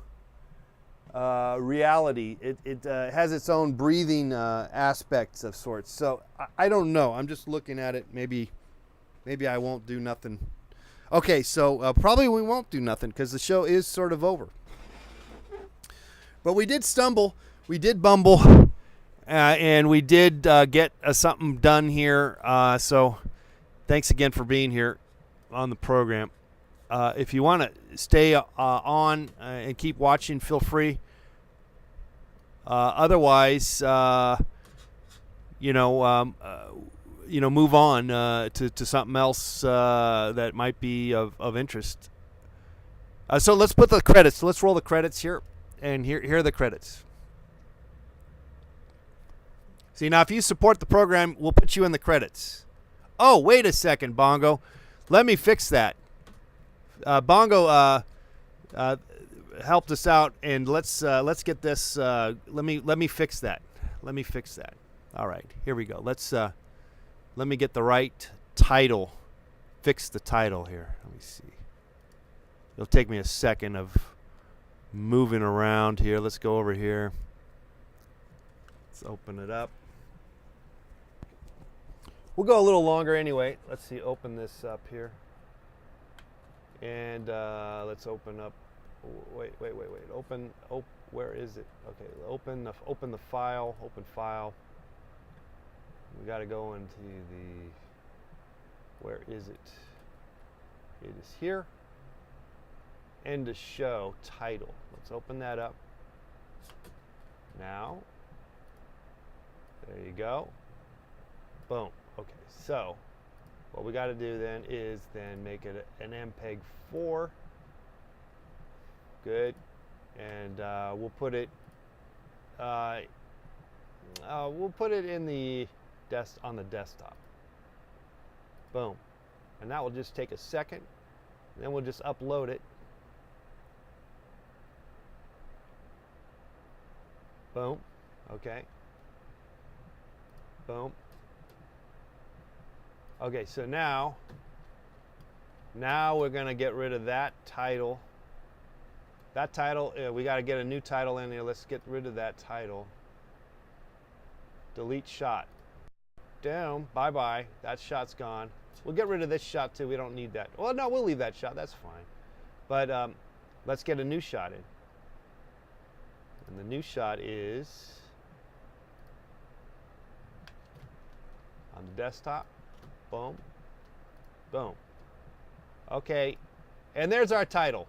reality. It has its own breathing aspects of sorts. So I don't know. I'm just looking at it. Maybe I won't do nothing. Okay, so probably we won't do nothing because the show is sort of over. But we did stumble. We did bumble. And we did get something done here. So thanks again for being here on the program. If you want to stay on and keep watching, feel free. Otherwise, move on to something else that might be of interest. So let's put the credits. Let's roll the credits here. And here are the credits. See, now if you support the program, we'll put you in the credits. Oh, wait a second, Bongo. Let me fix that. Bongo helped us out, and let's get this. Let me fix that. Let me fix that. All right, here we go. Let me get the right title. Fix the title here. Let me see. It'll take me a second of moving around here. Let's go over here. Let's open it up. We'll go a little longer anyway. Let's see. Open this up here. And let's open up. Wait. Open. Where is it? Okay. Open the file. Open file. We got to go into the. Where is it? It is here. End of show title. Let's open that up. Now. There you go. Boom. Okay. So. What we got to do then is make it an MPEG-4. Good, and we'll put it in the on the desktop. Boom, and that will just take a second. And then we'll just upload it. Boom. Okay. Boom. Okay, so now we're going to get rid of that title. That title, we got to get a new title in here. Let's get rid of that title. Delete shot. Down. Bye-bye. That shot's gone. We'll get rid of this shot too. We don't need that. Well, no, we'll leave that shot. That's fine. But let's get a new shot in. And the new shot is on the desktop. Boom. Boom. Okay. And there's our title.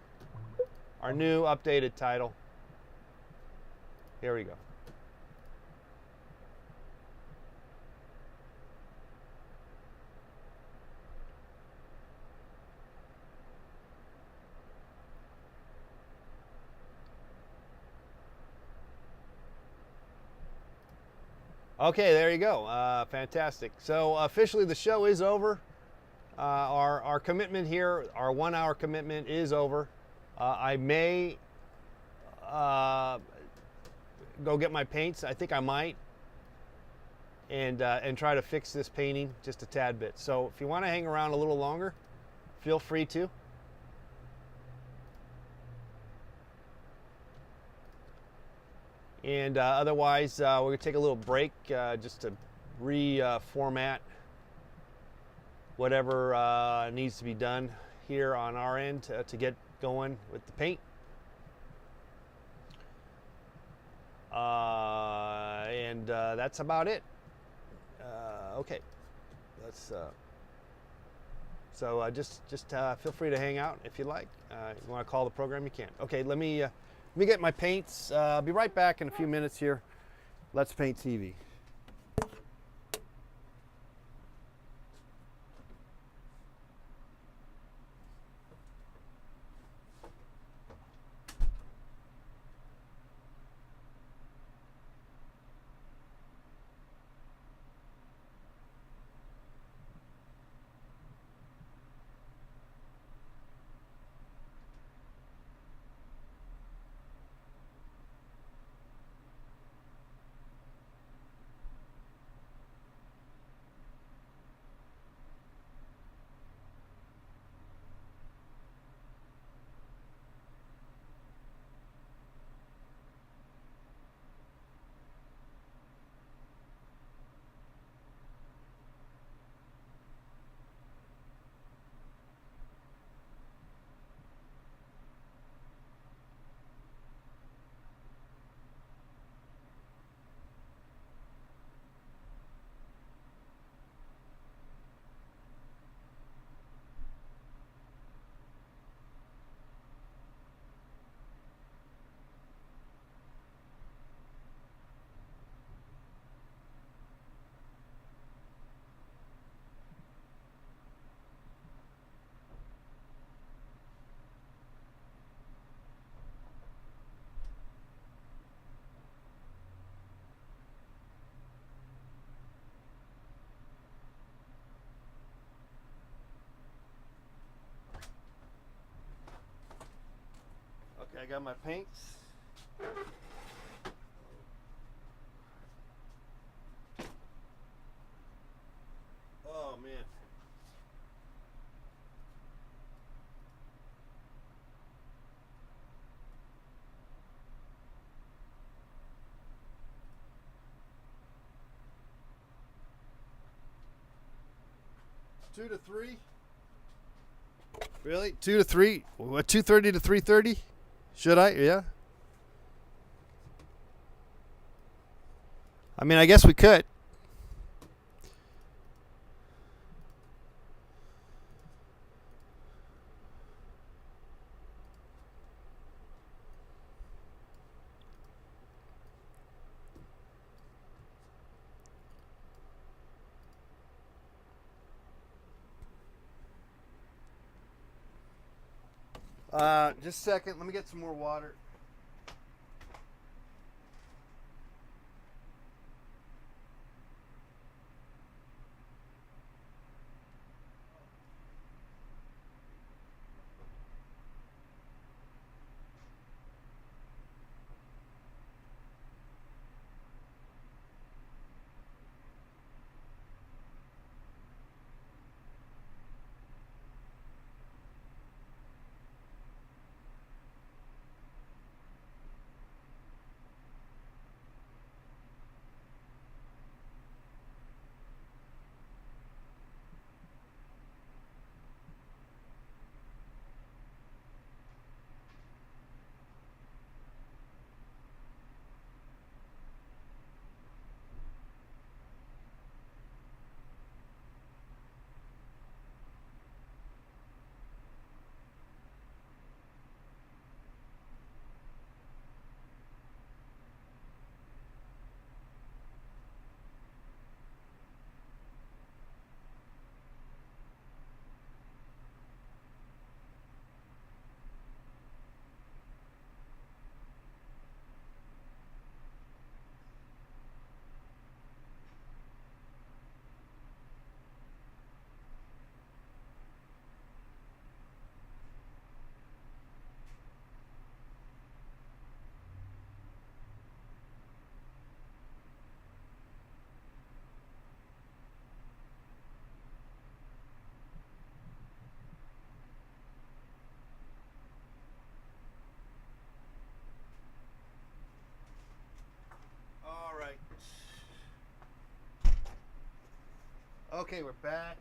Our new updated title. Here we go. Okay, there you go. Fantastic. So officially the show is over. Our commitment here, our 1 hour commitment is over. I may go get my paints. I think I might. And try to fix this painting just a tad bit. So if you want to hang around a little longer, feel free to. And otherwise, we're going to take a little break just to reformat whatever needs to be done here on our end to get going with the paint. And that's about it. Okay, let's. So just feel free to hang out if you like. If you want to call the program, you can. Okay, let me get my paints. I'll be right back in a few minutes here. Let's Paint TV. got my paints. Oh man. Two to three. Really? 2 to 3? What, 2:30 to 3:30? Should I? Yeah. I mean, I guess we could. Just a second. Let me get some more water. Okay, we're back.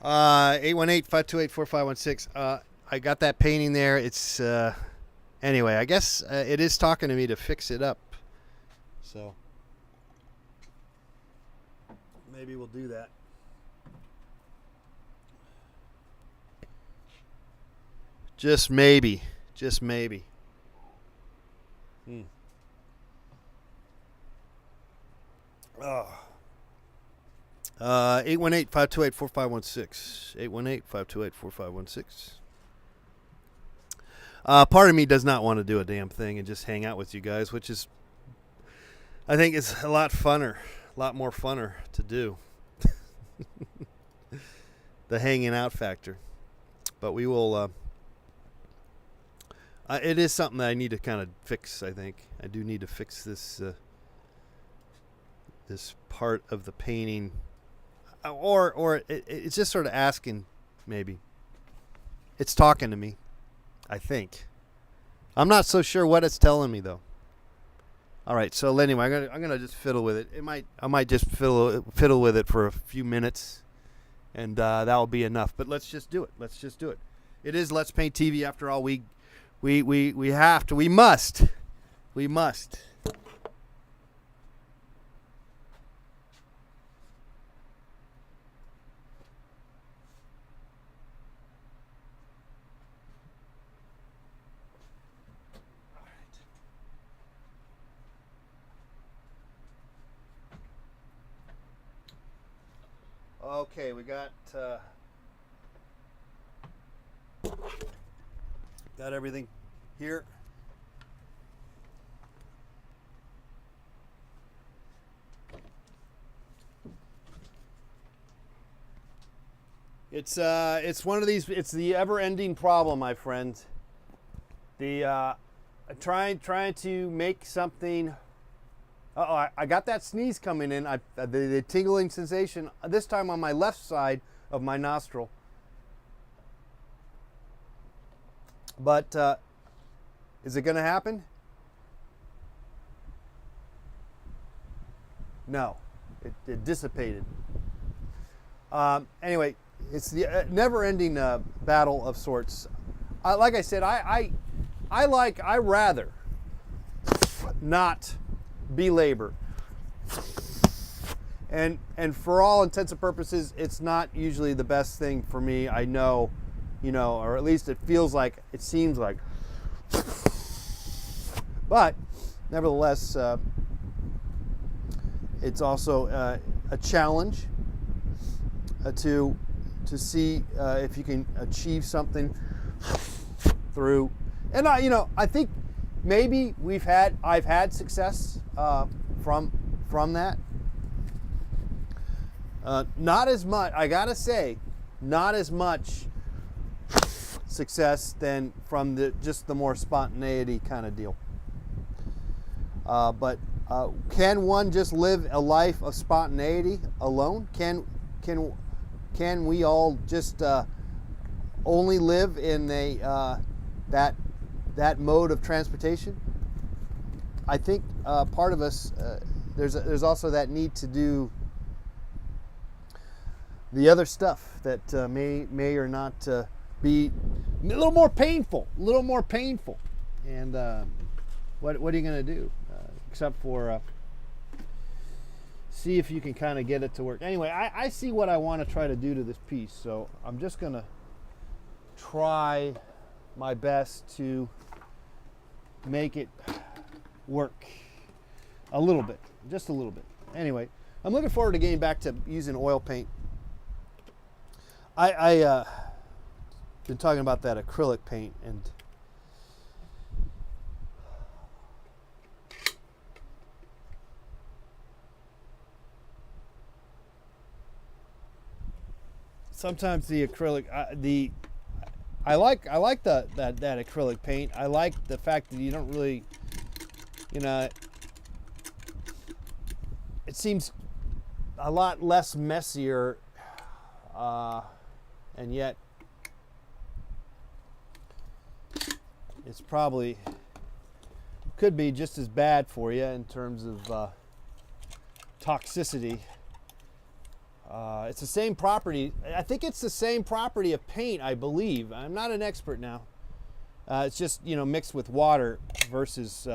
Uh, 818-528-4516. I got that painting there. It's anyway, I guess it is talking to me to fix it up. So maybe we'll do that. Just maybe. Just maybe. 818-528-4516. 818-528-4516. Part of me does not want to do a damn thing and just hang out with you guys, which is, I think it's a lot funner, a lot more funner to do. The hanging out factor. But we will, it is something that I need to kind of fix, I think. I do need to fix this, this part of the painting. Or it's just sort of asking, maybe. It's talking to me, I think. I'm not so sure what it's telling me, though. All right, so anyway, I'm gonna just fiddle with it. I might just fiddle with it for a few minutes, and that'll be enough. But let's just do it. Let's just do it. It is Let's Paint TV after all. We have to. We must. We must. Okay, we got everything here. It's one of these. It's the ever-ending problem, my friend. The trying to make something. I got that sneeze coming in. The tingling sensation this time on my left side of my nostril. But is it going to happen? No, it dissipated. Anyway, it's the never-ending battle of sorts. Like I said, I rather not belabor. And for all intents and purposes, it's not usually the best thing for me. I know, or at least it feels like, it seems like. But nevertheless, it's also a challenge to see if you can achieve something through. And I think maybe I've had success from that. Not as much, I gotta say, not as much success than from just the more spontaneity kind of deal. But can one just live a life of spontaneity alone? Can we all just only live in that mode of transportation? I think part of us there's also that need to do the other stuff that may or not be a little more painful, and what are you going to do except for see if you can kind of get it to work. Anyway, I see what I want to try to do to this piece, so I'm just going to try my best to make it work a little bit, just a little bit. Anyway, I'm looking forward to getting back to using oil paint. I been talking about that acrylic paint, and sometimes the acrylic, I like that acrylic paint. I like the fact that you don't really, it seems a lot less messier, and yet it's probably could be just as bad for you in terms of toxicity. It's the same property. I think it's the same property of paint, I believe. I'm not an expert now. It's just, mixed with water versus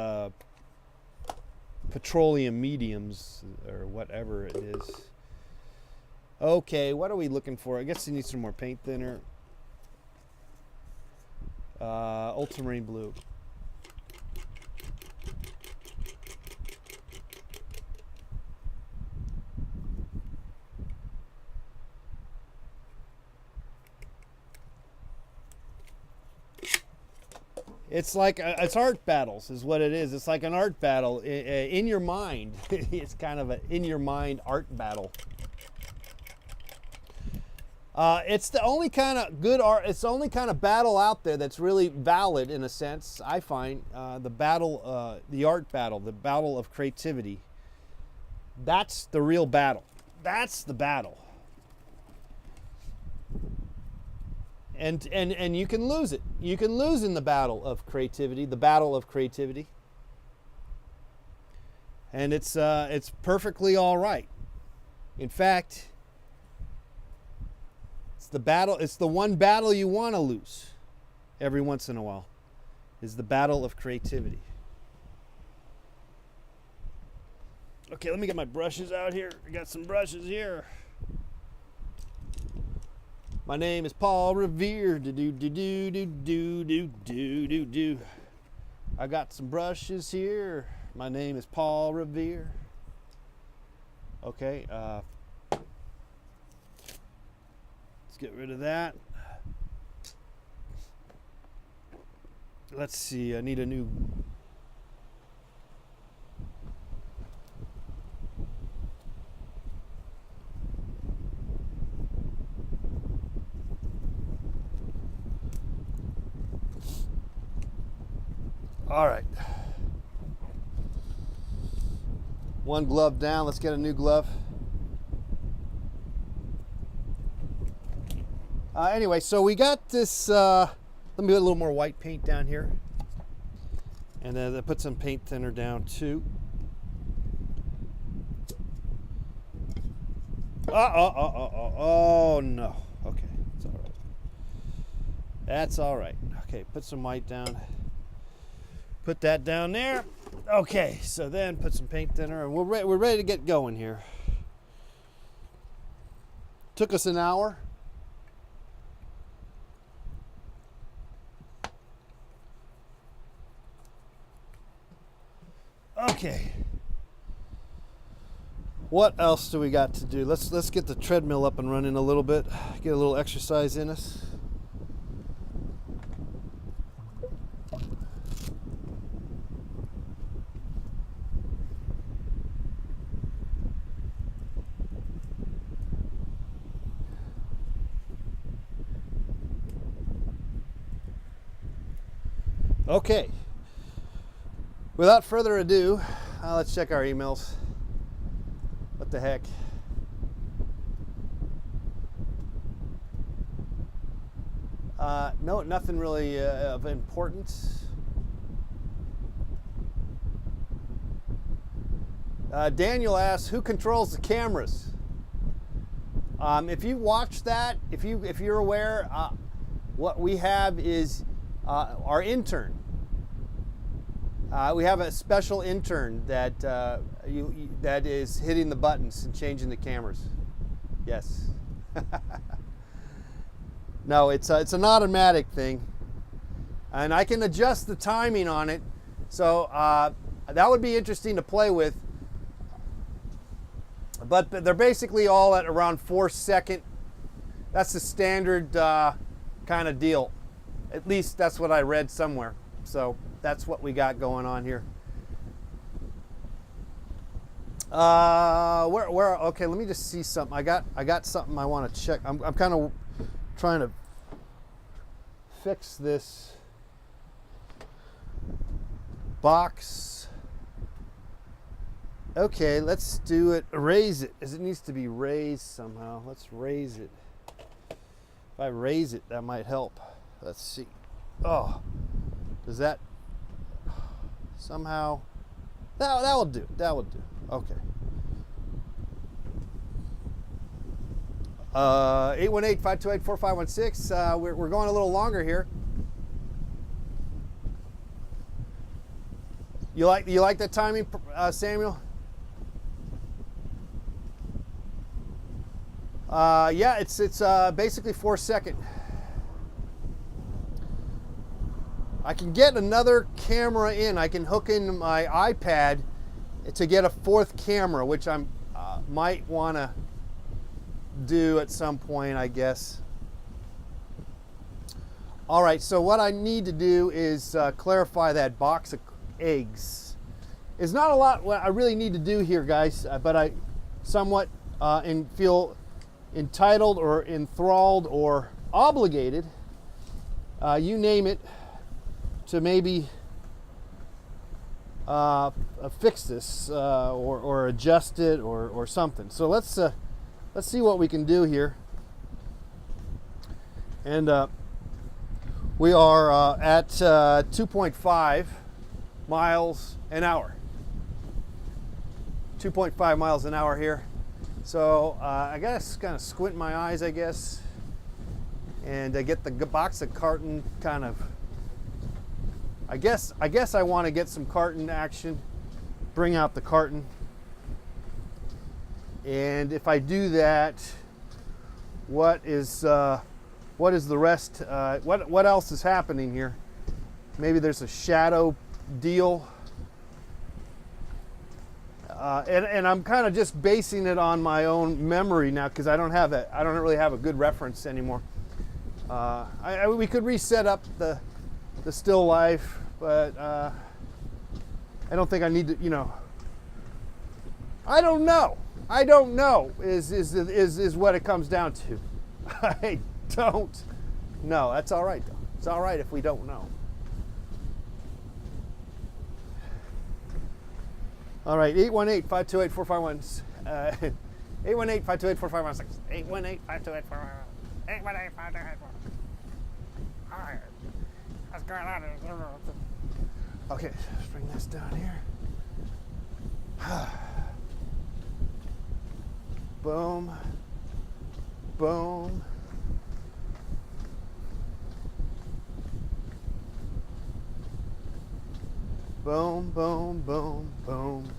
petroleum mediums or whatever it is. Okay, what are we looking for? I guess you need some more paint thinner. Ultramarine blue. It's like it's art battles is what it is. It's like an art battle in your mind. It's kind of an in your mind art battle. It's the only kind of good art. It's the only kind of battle out there that's really valid in a sense. I find the battle, the art battle, the battle of creativity. That's the real battle. That's the battle. And you can lose it. You can lose in the battle of creativity. The battle of creativity. And it's perfectly all right. In fact, the battle, it's the one battle you want to lose every once in a while, is the battle of creativity. Okay, let me get my brushes out here. I got some brushes here. My name is Paul Revere. Do. I got some brushes here. My name is Paul Revere. Okay, get rid of that. Let's see, I need a new All right. One glove down. Let's get a new glove. Anyway, so we got this, let me put a little more white paint down here. And then I put some paint thinner down too. Oh no. Okay, it's all right. That's all right. Okay, put some white down. Put that down there. Okay, so then put some paint thinner, and we're ready to get going here. Took us an hour. Okay. What else do we got to do? Let's get the treadmill up and running a little bit. Get a little exercise in us. Okay. Without further ado, let's check our emails. What the heck? No, nothing really of importance. Daniel asks, who controls the cameras? If you watch that, if you're aware, what we have is our intern. We have a special intern that that is hitting the buttons and changing the cameras. Yes. No, it's an automatic thing, and I can adjust the timing on it. So that would be interesting to play with. But they're basically all at around 4 second. That's the standard kind of deal. At least that's what I read somewhere. So that's what we got going on here. Okay, let me just see something. I got something I want to check. I'm kind of trying to fix this box. Okay, let's do it. Raise it, as it needs to be raised somehow. Let's raise it. If I raise it, that might help. Let's see. Oh, does that somehow? That will do. That will do. Okay. 818-528-4516. We're going a little longer here. You like that timing, Samuel? Yeah, it's basically 4 second. I can get another camera in. I can hook in my iPad to get a fourth camera, which I might want to do at some point, I guess. All right, so what I need to do is clarify that box of eggs. It's not a lot what I really need to do here, guys, but I somewhat feel entitled or enthralled or obligated, you name it, to maybe fix this or adjust it or something. So let's see what we can do here. And we are at 2.5 miles an hour. 2.5 miles an hour here. So I gotta kind of squint my eyes, I guess, and get the box of carton kind of. I guess I want to get some carton action. Bring out the carton, and if I do that, what is the rest? What else is happening here? Maybe there's a shadow deal. And I'm kind of just basing it on my own memory now because I don't really have a good reference anymore. We could reset up the still life, but I don't think I need to. I don't know is what it comes down to. I don't know. That's all right though. It's all right if we don't know. All right, 818-528-4516. 818-528-4516. 818-528-4516. 818-528-4516. All right. What's going on here? Okay, let's bring this down here. Boom. Boom. Boom, boom, boom, boom,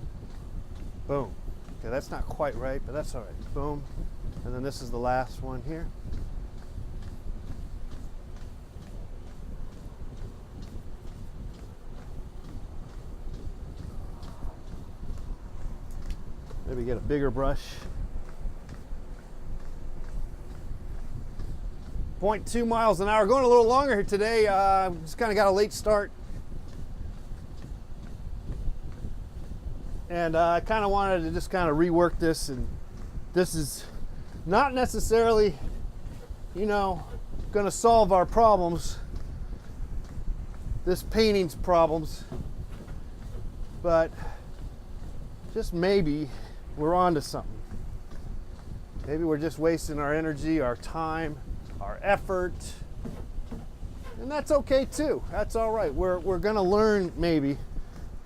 boom. Okay, that's not quite right, but that's all right. Boom. And then this is the last one here. Maybe get a bigger brush. 0.2 miles an hour. Going a little longer here today. Just kind of got a late start. And I kind of wanted to just kind of rework this, and this is not necessarily, you know, going to solve our problems, this painting's problems, but just maybe we're on to something. Maybe we're just wasting our energy, our time, our effort, and that's okay too. That's all right. We're going to learn maybe.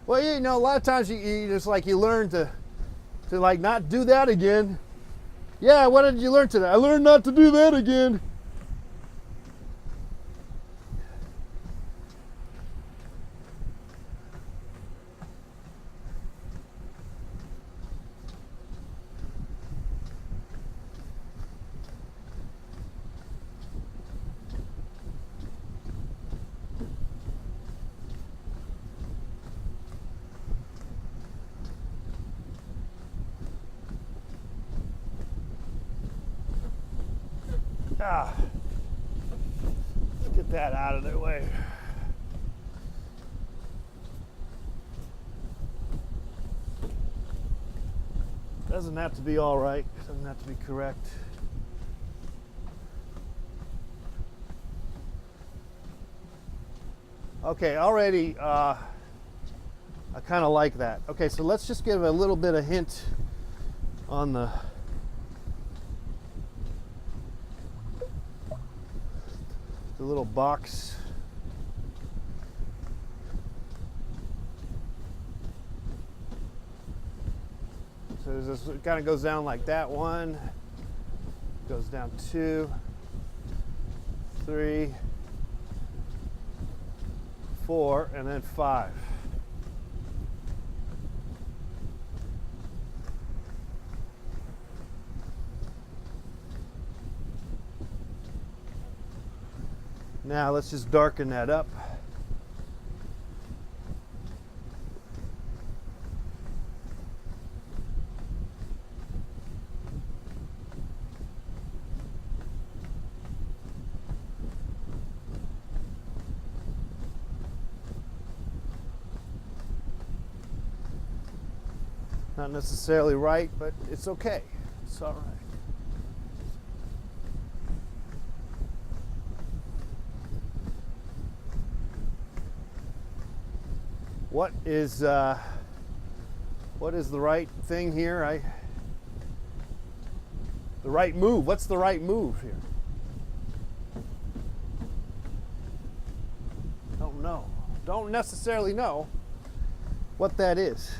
Well, you know, a lot of times you just like you learn to like not do that again. Yeah, what did you learn today? I learned not to do that again. Let's get that out of their way. Doesn't have to be all right. Doesn't have to be correct. Okay, already I kind of like that. Okay, so let's just give a little bit of hint on the little box. So this, it kind of goes down like that. 1, goes down 2, 3, 4, and then 5. Now let's just darken that up. Not necessarily right, but it's okay. It's all right. What is the right thing here? The right move. What's the right move here? Don't know. Don't necessarily know what that is.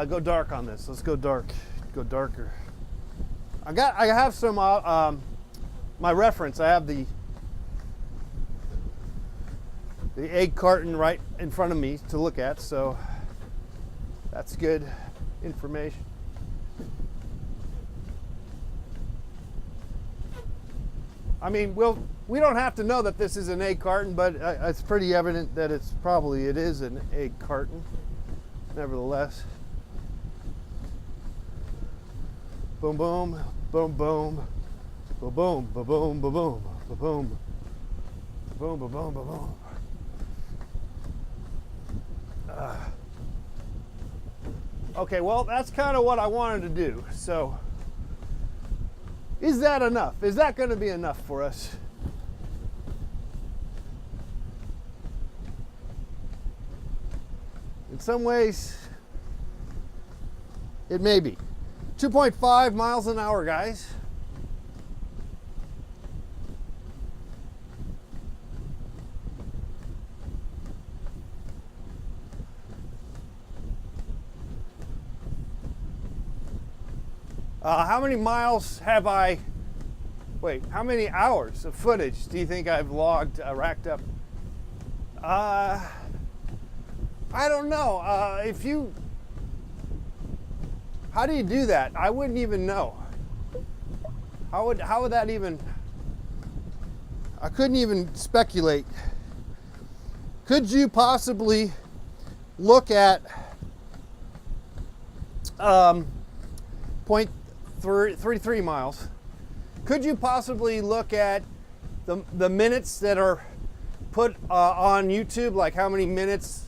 Go dark on this. Let's go dark. Go darker. I have some my reference. I have the egg carton right in front of me to look at, so that's good information. I mean, we don't have to know that this is an egg carton, but it's pretty evident that it is an egg carton. Nevertheless, boom, boom, boom, boom, boom, boom, boom, boom, boom, boom, boom, boom, boom, boom, boom. Okay, well, that's kind of what I wanted to do. So, is that enough? Is that going to be enough for us? In some ways, it may be. 2.5 miles an hour, guys. How many miles have I, wait, how many hours of footage do you think I've logged, racked up? I don't know. How do you do that? I wouldn't even know. How would that even, I couldn't even speculate. Could you possibly look at 0.33 miles? Could you possibly look at the minutes that are put on YouTube, like how many minutes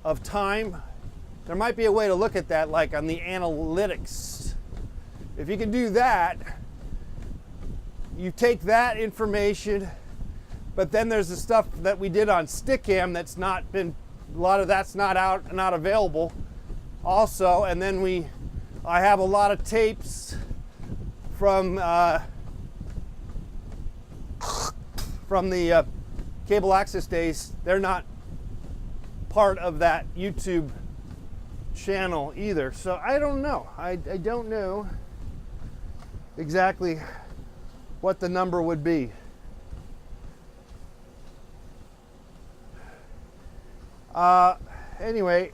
of time? There might be a way to look at that, like on the analytics. If you can do that, you take that information, but then there's the stuff that we did on Stickam that's not been, a lot of that's not out, not available also, and then I have a lot of tapes from the cable access days. They're not part of that YouTube channel either. So I don't know. I don't know exactly what the number would be. Anyway,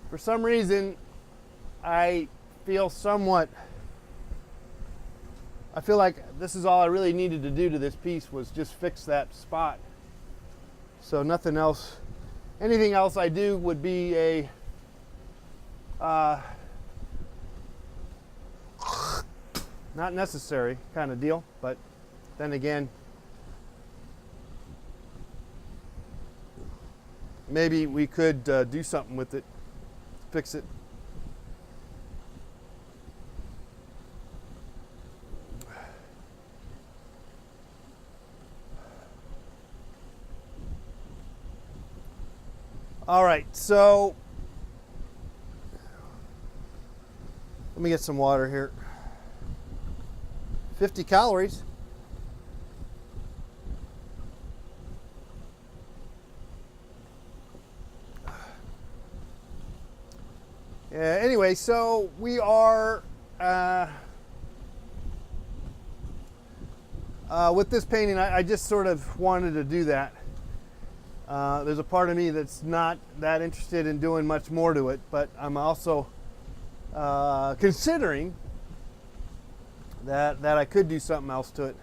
for some reason, I feel like this is all I really needed to do to this piece was just fix that spot. So nothing else, anything else I do would be a not necessary kind of deal, but then again, maybe we could do something with it, fix it. All right, so let me get some water here. 50 calories. Anyway, so we are with this painting. I just sort of wanted to do that. There's a part of me that's not that interested in doing much more to it, but I'm also considering that I could do something else to it.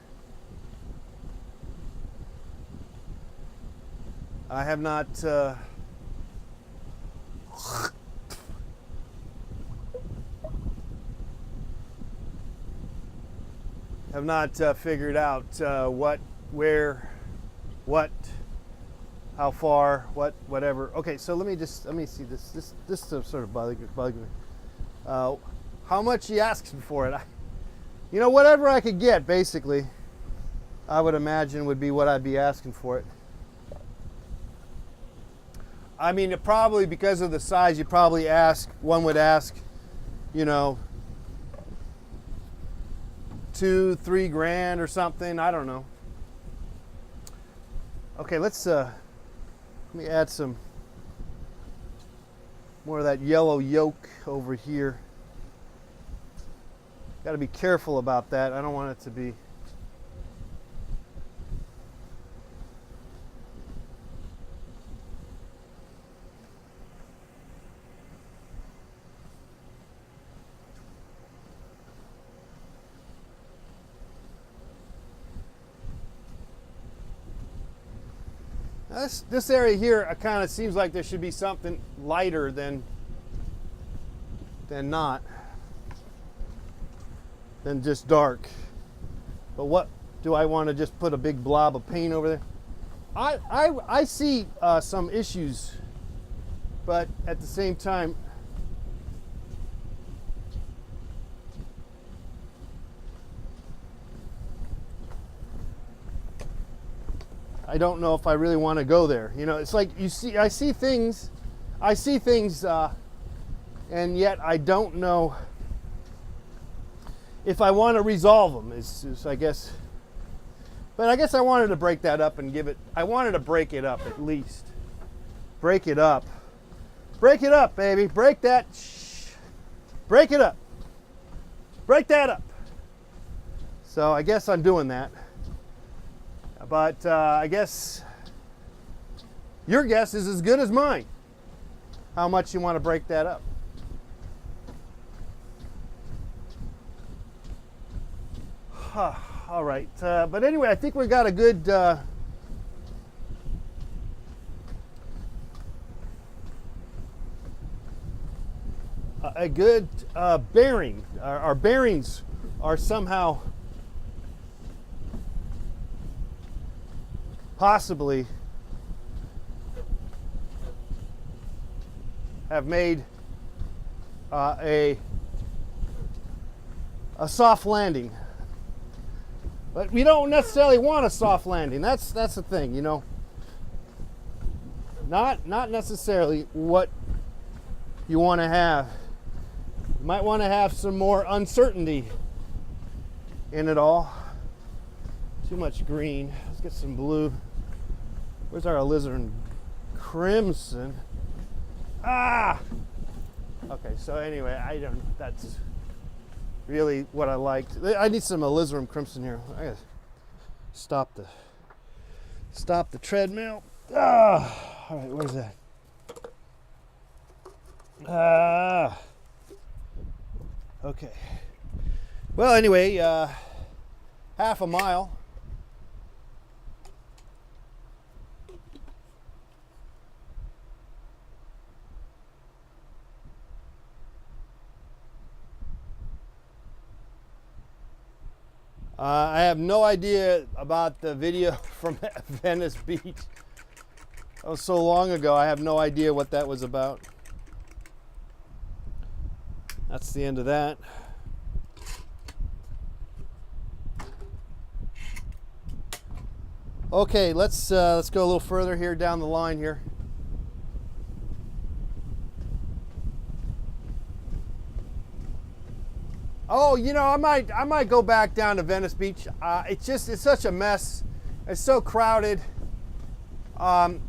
I have not figured out what, where, what, how far, whatever. Okay, so let me see this sort of bugging me. How much he asks for it? You know, whatever I could get, basically, I would imagine would be what I'd be asking for it. I mean, it probably, because of the size, one would ask, you know, $2-3 grand or something. I don't know. Okay, let me add some more of that yellow yolk over here. Got to be careful about that. I don't want it to be this area here, it kind of seems like there should be something lighter than just dark. But what do I want to just put a big blob of paint over there? I see some issues, but at the same time, I don't know if I really want to go there. You know, it's like I see things, and yet I don't know if I want to resolve them. Is I guess. But I guess I wanted to break that up and I wanted to break it up at least. Break it up. Break it up, baby. Break that. Break it up. Break that up. So I guess I'm doing that. But I guess your guess is as good as mine. How much you want to break that up. All right, but anyway, I think we got a good bearing. Our bearings are somehow possibly have made a soft landing. But we don't necessarily want a soft landing. That's the thing, you know. Not necessarily what you want to have. You might want to have some more uncertainty in it all. Too much green. Let's get some blue. Where's our alizarin crimson? Ah! Okay, so anyway, that's really what I liked. I need some alizarin crimson here. I gotta stop the treadmill. Ah! All right, where's that? Ah! Okay. Well, anyway, half a mile. I have no idea about the video from Venice Beach. That was so long ago, I have no idea what that was about. That's the end of that. Okay, let's go a little further here down the line here. Oh, you know, I might go back down to Venice Beach. It's such a mess. It's so crowded. But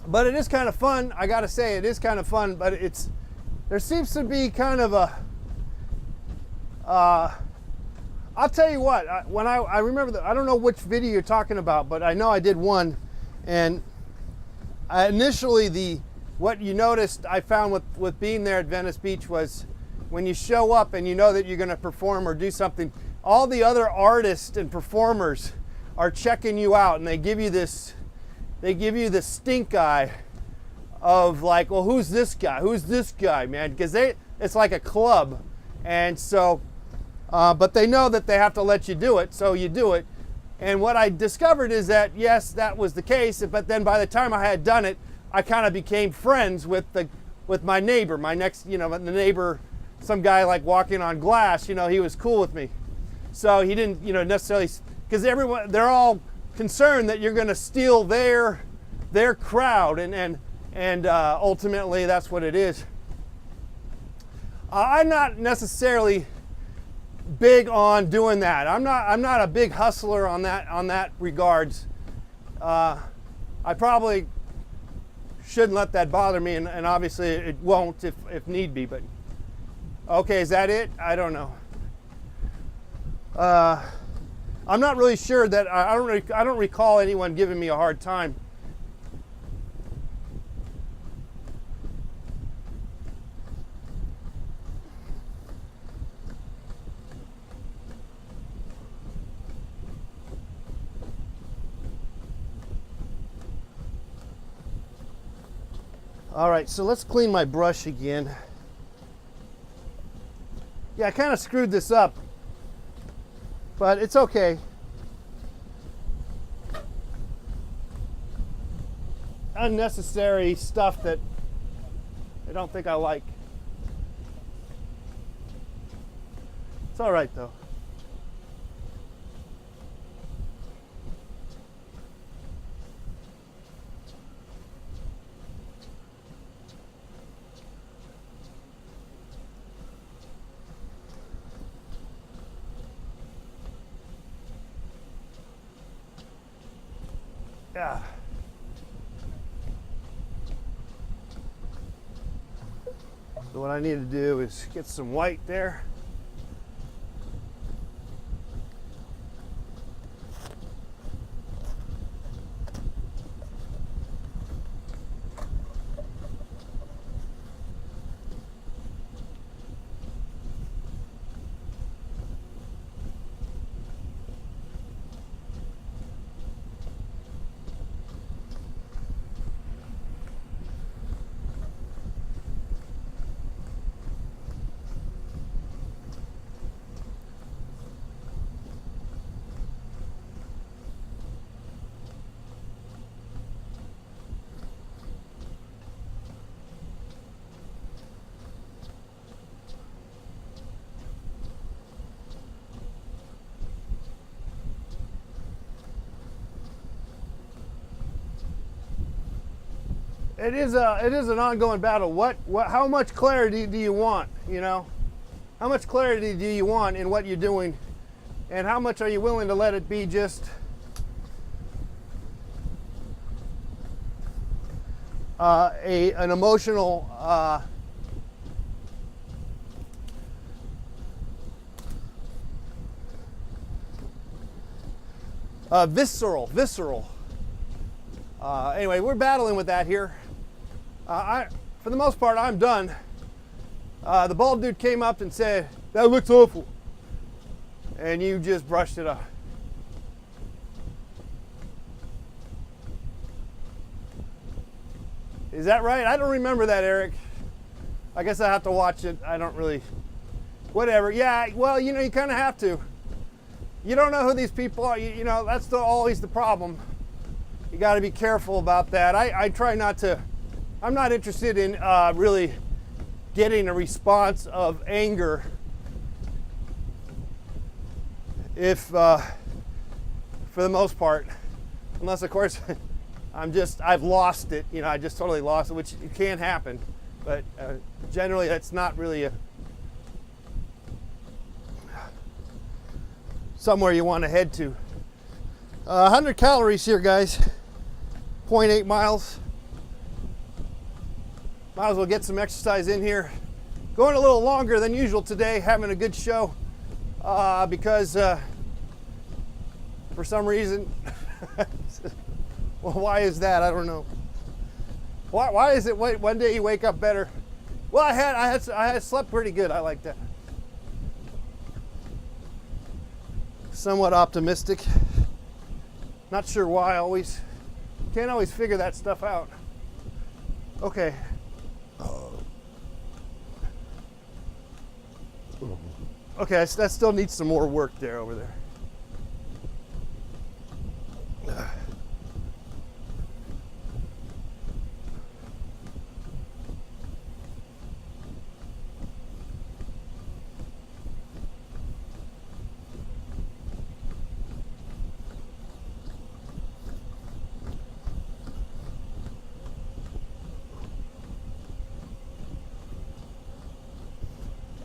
it is kind of fun. I gotta say, it is kind of fun. But there seems to be kind of a. I'll tell you what. When I remember I don't know which video you're talking about, but I know I did one, and initially what you noticed I found with being there at Venice Beach was, when you show up and you know that you're going to perform or do something, all the other artists and performers are checking you out, and they give you this stink eye of like, well, who's this guy? Who's this guy, man? Because it's like a club, and so, but they know that they have to let you do it, so you do it. And what I discovered is that yes, that was the case, but then by the time I had done it, I kind of became friends with my neighbor, my next, you know, the neighbor. Some guy like walking on glass, you know, he was cool with me. So he didn't, you know, necessarily, because they're all concerned that you're going to steal their crowd, and ultimately that's what it is. I'm not necessarily big on doing that. I'm not a big hustler on that regards. I probably shouldn't let that bother me, and obviously it won't if need be, but. Okay, is that it? I don't know. I'm not really sure that I don't recall anyone giving me a hard time. All right, so let's clean my brush again. Yeah, I kind of screwed this up, but it's okay. Unnecessary stuff that I don't think I like. It's all right though. Yeah. So what I need to do is get some white there. It is an ongoing battle. How much clarity do you want? You know, how much clarity do you want in what you're doing, and how much are you willing to let it be just an emotional visceral. Anyway, we're battling with that here. For the most part, I'm done. The bald dude came up and said, "That looks awful," and you just brushed it off. Is that right? I don't remember that, Eric. I guess I have to watch it. I don't really. Whatever. Yeah. Well, you know, you kind of have to. You don't know who these people are. You know, that's always the problem. You got to be careful about that. I try not to. I'm not interested in really getting a response of anger if, for the most part, unless of course I've lost it. You know, I just totally lost it, which can happen. But generally, that's not really somewhere you want to head to. 100 calories here, guys. 0.8 miles. Might as well get some exercise in here. Going a little longer than usual today, having a good show because for some reason, well, why is that? I don't know. Why is it one day you wake up better? Well, I had slept pretty good. I like that. Somewhat optimistic. Not sure why always. Can't always figure that stuff out. Okay. Okay, that still needs some more work there over there.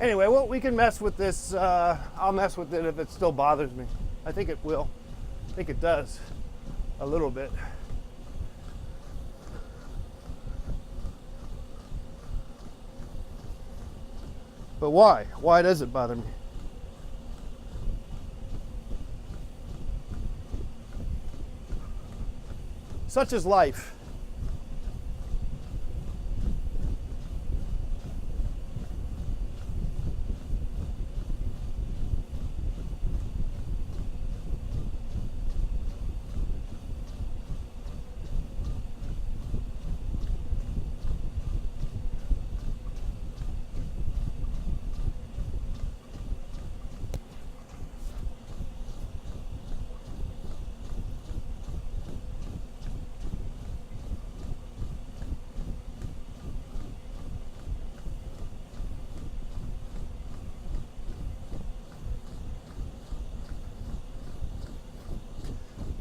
Anyway, well, we can mess with this. I'll mess with it if it still bothers me. I think it will. I think it does. A little bit. But why? Why does it bother me? Such is life.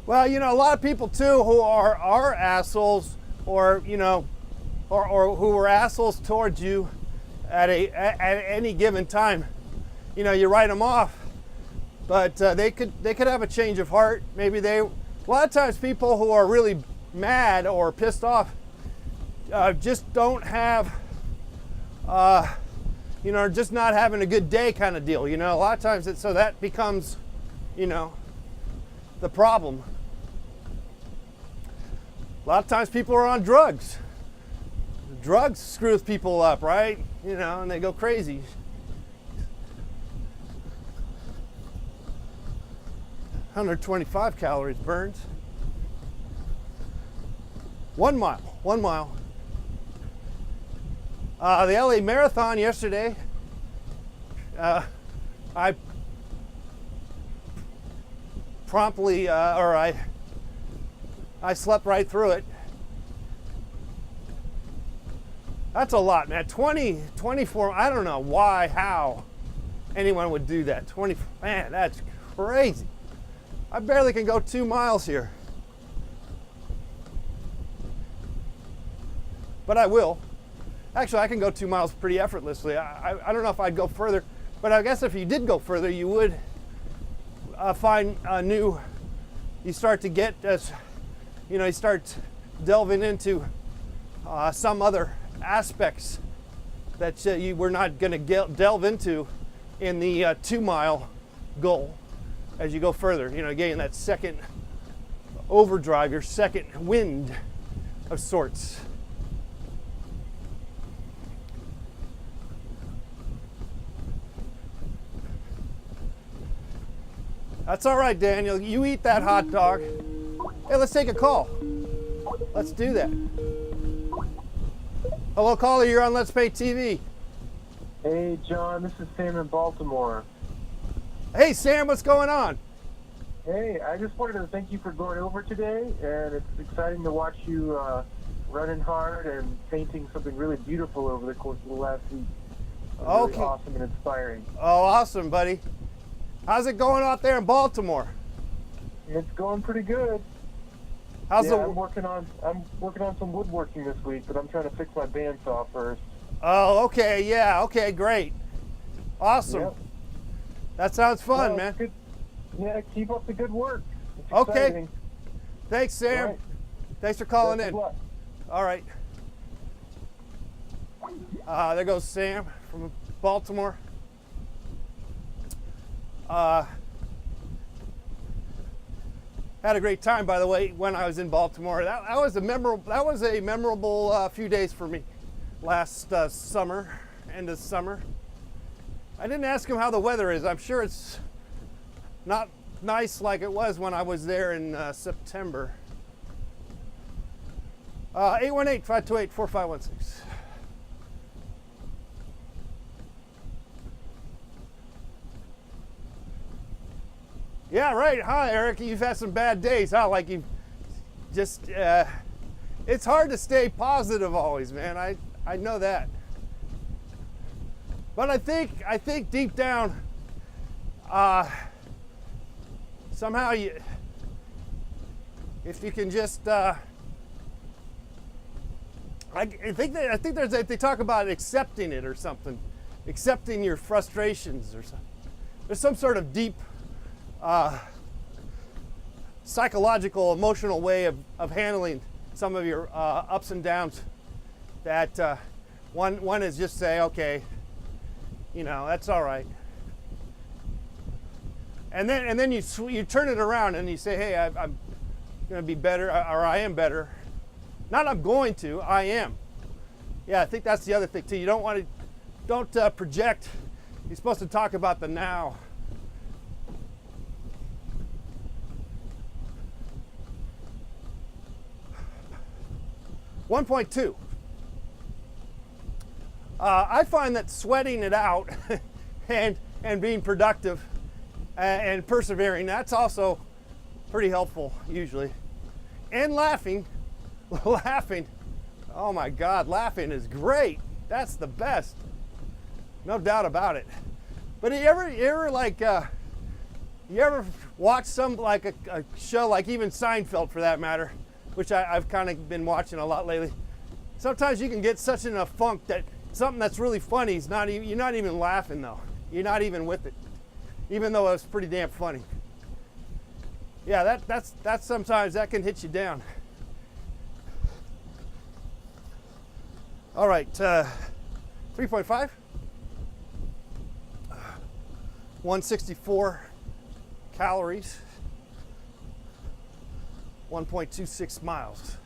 Well, you know, a lot of people too who are assholes, or you know, or who are assholes towards you at any given time. You know, you write them off, but they could have a change of heart. Maybe they A lot of times people who are really mad or pissed off just don't have, just not having a good day kind of deal. A lot of times so that becomes, the problem. A lot of times people are on drugs. Drugs screws people up, right? And they go crazy. $125 calories burned. 1 mile. 1 mile. The LA Marathon yesterday, I promptly, I slept right through it. That's a lot, man. 24, I don't know why, how anyone would do that. Man, that's crazy. I barely can go 2 miles here. But I will. Actually, I can go 2 miles pretty effortlessly. I don't know if I'd go further, but I guess if you did go further, you would find a new, you start to get, you start delving into some other aspects that you were not going to delve into in the 2 mile goal as you go further. Getting that second overdrive, your second wind of sorts. That's all right, Daniel. You eat that hot dog. Hey, let's take a call. Let's do that. Hello, caller. You're on Let's Pay TV. Hey, John. This is Sam in Baltimore. Hey, Sam. What's going on? Hey, I just wanted to thank you for going over today, and it's exciting to watch you running hard and painting something really beautiful over the course of the last week. Really awesome and inspiring. Oh, awesome, buddy. How's it going out there in Baltimore? It's going pretty good. I'm working on some woodworking this week, but I'm trying to fix my bandsaw first. Oh, okay, yeah, okay, great. Awesome. Yep. That sounds fun, man. Good. Yeah, keep up the good work. It's okay. Exciting. Thanks, Sam. Right. Thanks for calling Best in. of luck. All right. There goes Sam from Baltimore. Had a great time, by the way, when I was in Baltimore. That was a memorable few days for me last summer, end of summer. I didn't ask him how the weather is. I'm sure it's not nice like it was when I was there in September. 818-528-4516. Yeah, right. Hi, Eric. You've had some bad days, huh? Like you just, it's hard to stay positive always, man. I know that. But I think deep down, somehow if you can just, I think they talk about accepting it or something, accepting your frustrations or something. There's some sort of deep psychological, emotional way of handling some of your ups and downs. That one is just say, okay, that's all right. And then you turn it around and you say, hey, I'm going to be better, or I am better. Not I'm going to, I am. Yeah, I think that's the other thing too. You don't project. You're supposed to talk about the now. 1.2. I find that sweating it out and being productive and persevering, that's also pretty helpful usually. And laughing. Oh my God, laughing is great. That's the best. No doubt about it. But you ever watch some like a show like even Seinfeld for that matter, which I've kind of been watching a lot lately. Sometimes you can get such in a funk that something that's really funny is you're not even laughing though. You're not even with it, even though it's pretty damn funny. Yeah, that's sometimes that can hit you down. All right, 3.5, 164 calories, 1.26 miles.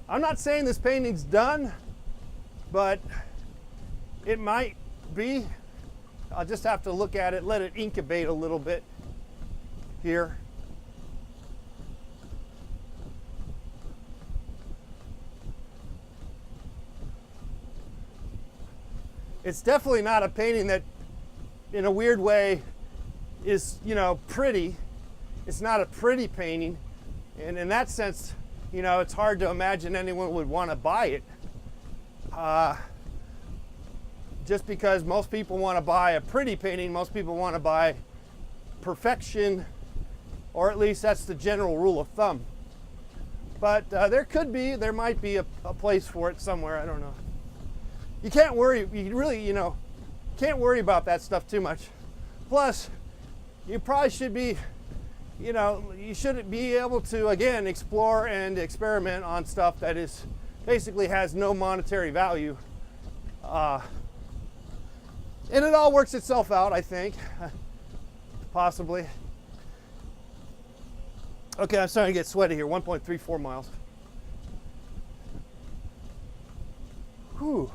I'm not saying this painting's done, but it might be. I'll just have to look at it, let it incubate a little bit here. It's definitely not a painting that, in a weird way, is, you know, pretty. It's not a pretty painting, and in that sense, you know, it's hard to imagine anyone would want to buy it. Just because most people want to buy a pretty painting, most people want to buy perfection, or at least that's the general rule of thumb. But there might be a place for it somewhere. I don't know. You can't worry. You really, you know, can't worry about that stuff too much. Plus, you probably should be, you know, you should be able to, again, explore and experiment on stuff that is basically has no monetary value. And it all works itself out, I think, possibly. Okay, I'm starting to get sweaty here, 1.34 miles. Whew.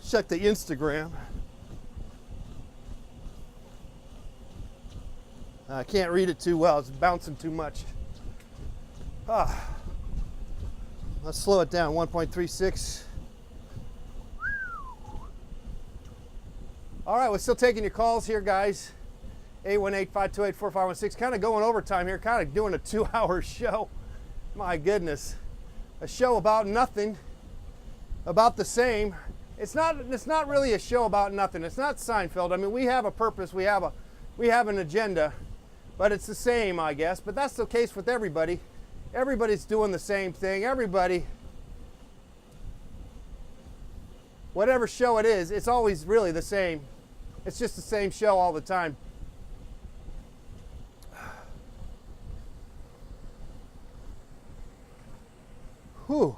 Check the Instagram. I can't read it too well, it's bouncing too much. Let's slow it down, 1.36. All right, we're still taking your calls here, guys. 818-528-4516. Kind of going overtime here, kind of doing a 2-hour show. My goodness. A show about nothing, about the same. It's not really a show about nothing. It's not Seinfeld. I mean, we have a purpose, we have an agenda, but it's the same, I guess. But that's the case with everybody. Everybody's doing the same thing. Everybody, whatever show it is, it's always really the same. It's just the same show all the time. Whew.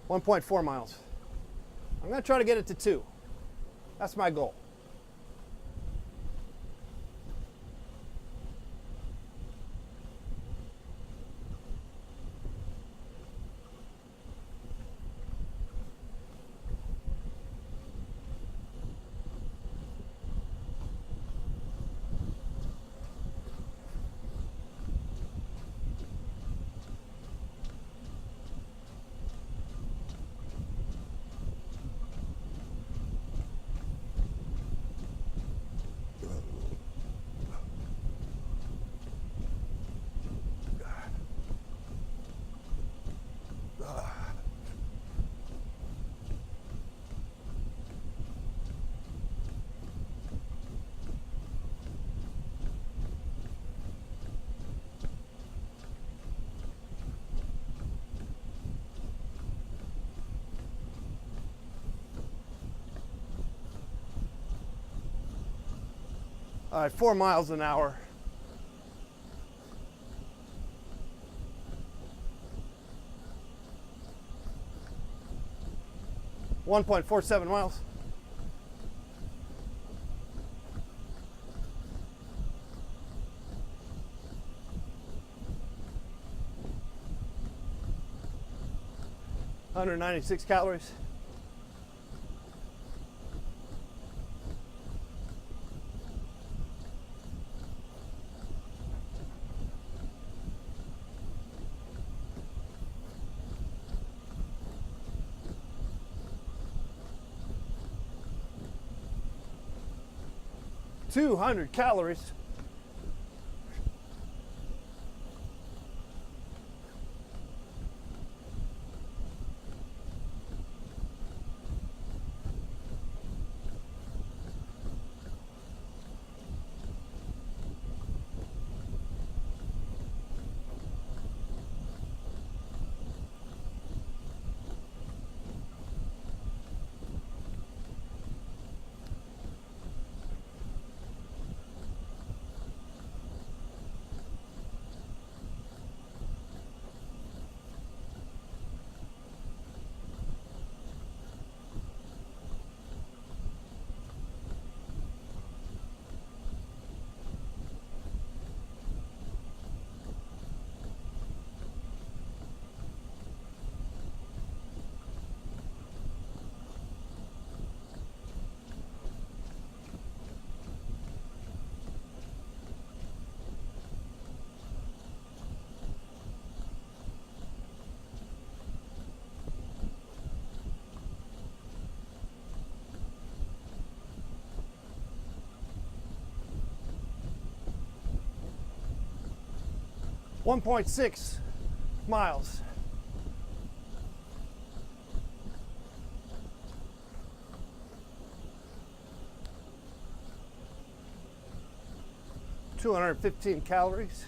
1.4 miles. I'm going to try to get it to 2. That's my goal. All right, 4 miles an hour. $1.47 miles. $196 calories. $200 calories. 1.6 miles. $215 calories.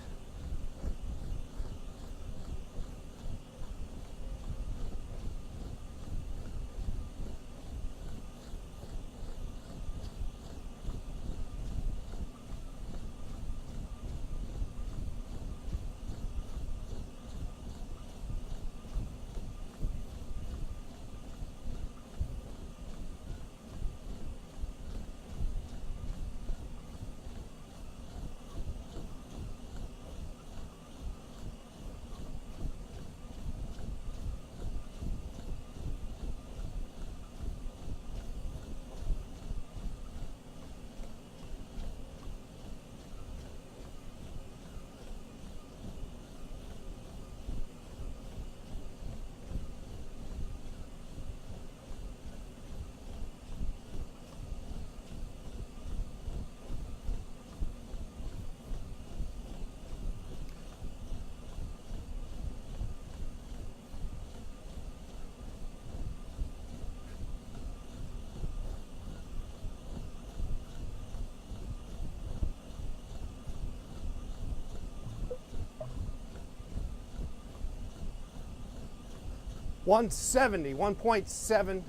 $170, 1.7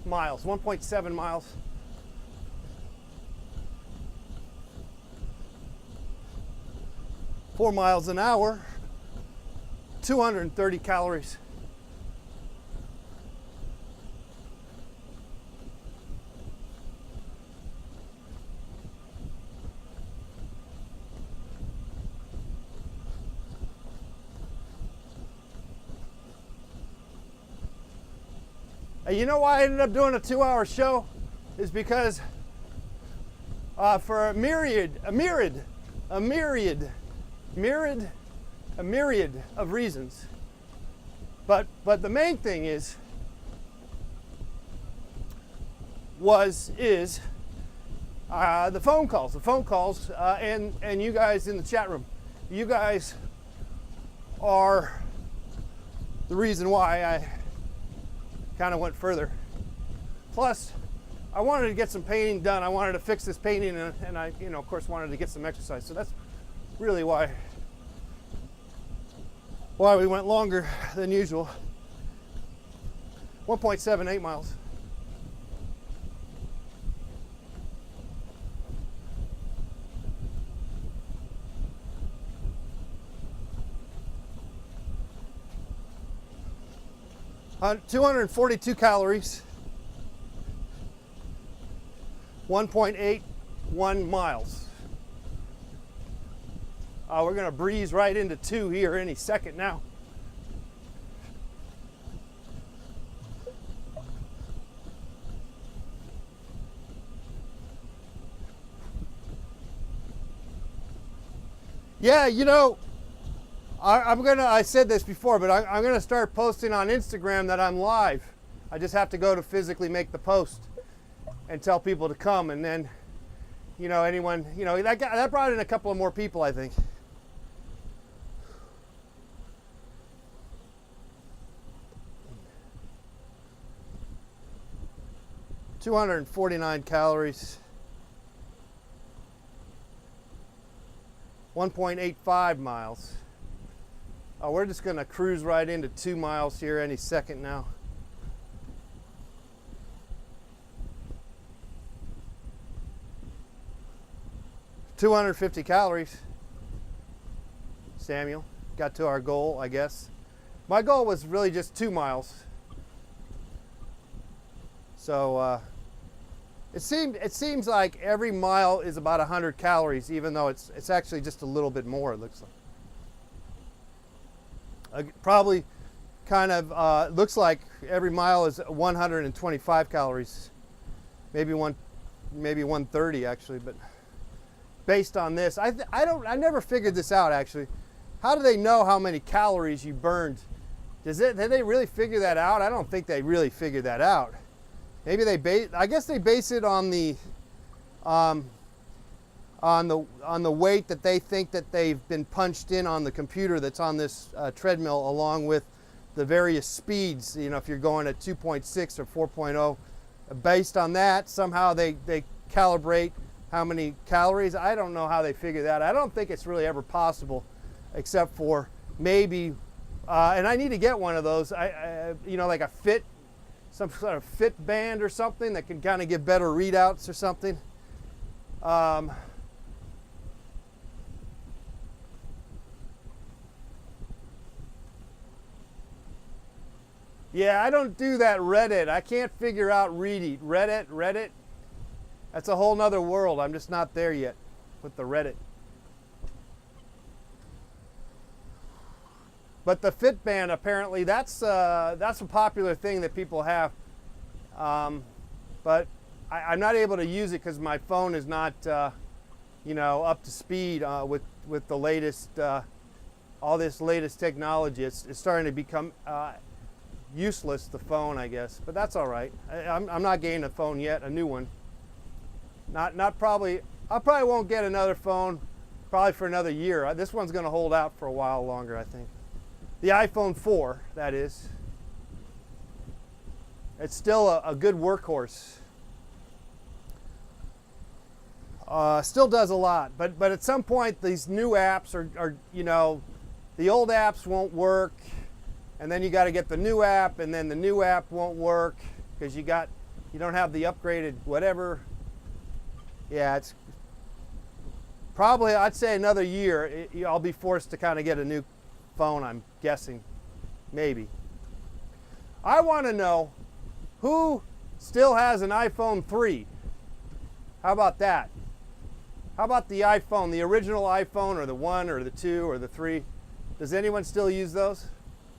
miles, 1.7 miles. Four miles an hour, 230 calories. You know why I ended up doing a 2-hour show? Is because for a myriad of reasons. But the main thing is the phone calls, and you guys in the chat room. You guys are the reason why I kind of went further. Plus, I wanted to get some painting done. I wanted to fix this painting, and I, of course, wanted to get some exercise. So that's really why we went longer than usual. 1.78 miles. Uh, 242 calories, 1.81 miles. We're going to breeze right into 2 here any second now. Yeah, I said this before, but I'm gonna start posting on Instagram that I'm live. I just have to go to physically make the post and tell people to come, and then, anyone, that brought in a couple of more people, I think. $249 calories. 1.85 miles. We're just going to cruise right into 2 miles here any second now. $250 calories. Samuel, got to our goal, I guess. My goal was really just 2 miles. So it seems like every mile is about 100 calories, even though it's actually just a little bit more, it looks like. Probably kind of looks like every mile is 125 calories, maybe 130 actually. But based on this, I never figured this out actually. How do they know how many calories you burned? Did they really figure that out? I don't think they really figured that out. Maybe I guess they base it on the on the weight that they think that they've been punched in on the computer that's on this treadmill, along with the various speeds. You know, if you're going at 2.6 or 4.0, based on that, somehow they calibrate how many calories. I don't know how they figure that. I don't think it's really ever possible, except for maybe, and I need to get one of those. You know, like a fit, some sort of fit band or something that can kind of give better readouts or something. Yeah, I don't do that Reddit. I can't figure out Reddit. That's a whole nother world. I'm just not there yet with the Reddit. But the Fitband, apparently, that's a popular thing that people have. But I'm not able to use it because my phone is not, you know, up to speed with the latest, all this latest technology. It's starting to become useless, the phone, I guess. But that's all right. I'm not getting a phone yet, a new one. Not probably. I probably won't get another phone probably for another year. This one's going to hold out for a while longer, I think. The iPhone 4, that is. It's still a good workhorse. Still does a lot, but at some point these new apps are, you know, the old apps won't work, and then you got to get the new app, and then the new app won't work because you don't have the upgraded whatever. Yeah, it's probably, I'd say another year. I'll be forced to kind of get a new phone, I'm guessing, maybe. I want to know who still has an iPhone 3. How about that? How about the iPhone, the original iPhone, or the 1 or the 2 or the 3? Does anyone still use those?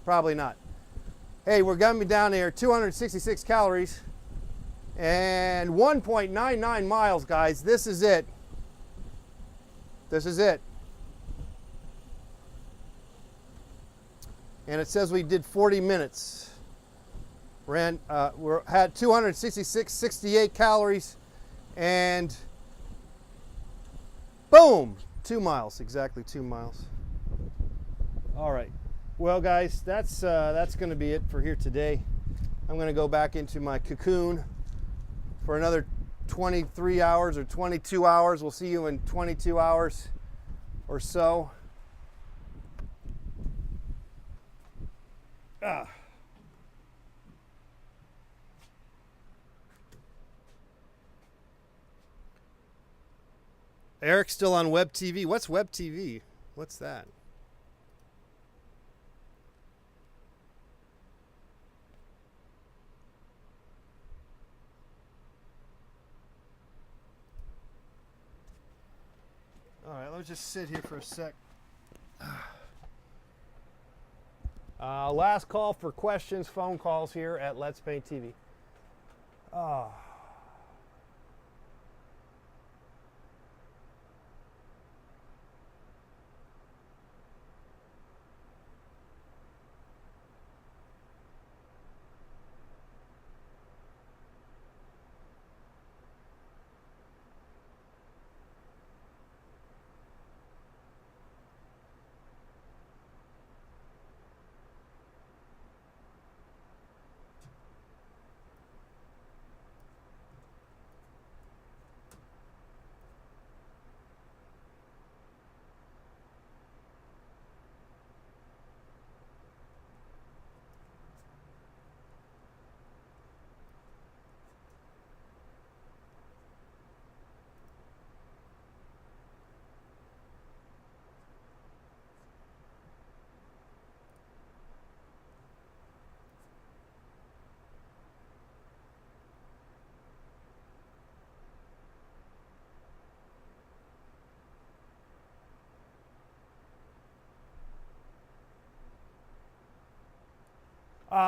Probably not. Hey, we're going to be down here, 266 calories and 1.99 miles, guys. This is it. This is it. And it says we did 40 minutes. We had 266, 68 and boom, 2 miles, exactly 2 miles. All right, well guys, that's going to be it for here today. I'm going to go back into my cocoon for another 23 hours or 22 hours. We'll see you in 22 hours or so. Eric's still on Web TV. What's Web TV? What's that? All right, let's just sit here for a sec. Last call for questions, phone calls here at Let's Paint TV.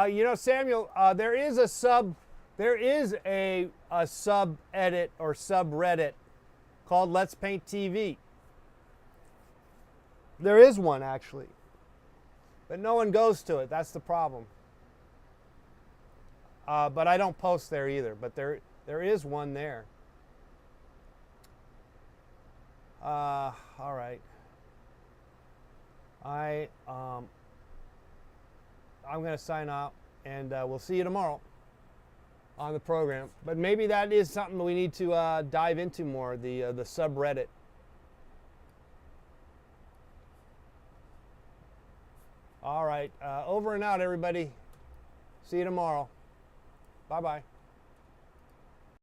You know, Samuel, there is a subedit or subreddit called Let's Paint TV. There is one actually, but no one goes to it. That's the problem. But I don't post there either. But there is one there. All right. I'm going to sign out, and we'll see you tomorrow on the program. But maybe that is something we need to dive into more, the subreddit. All right. Over and out, everybody. See you tomorrow. Bye-bye.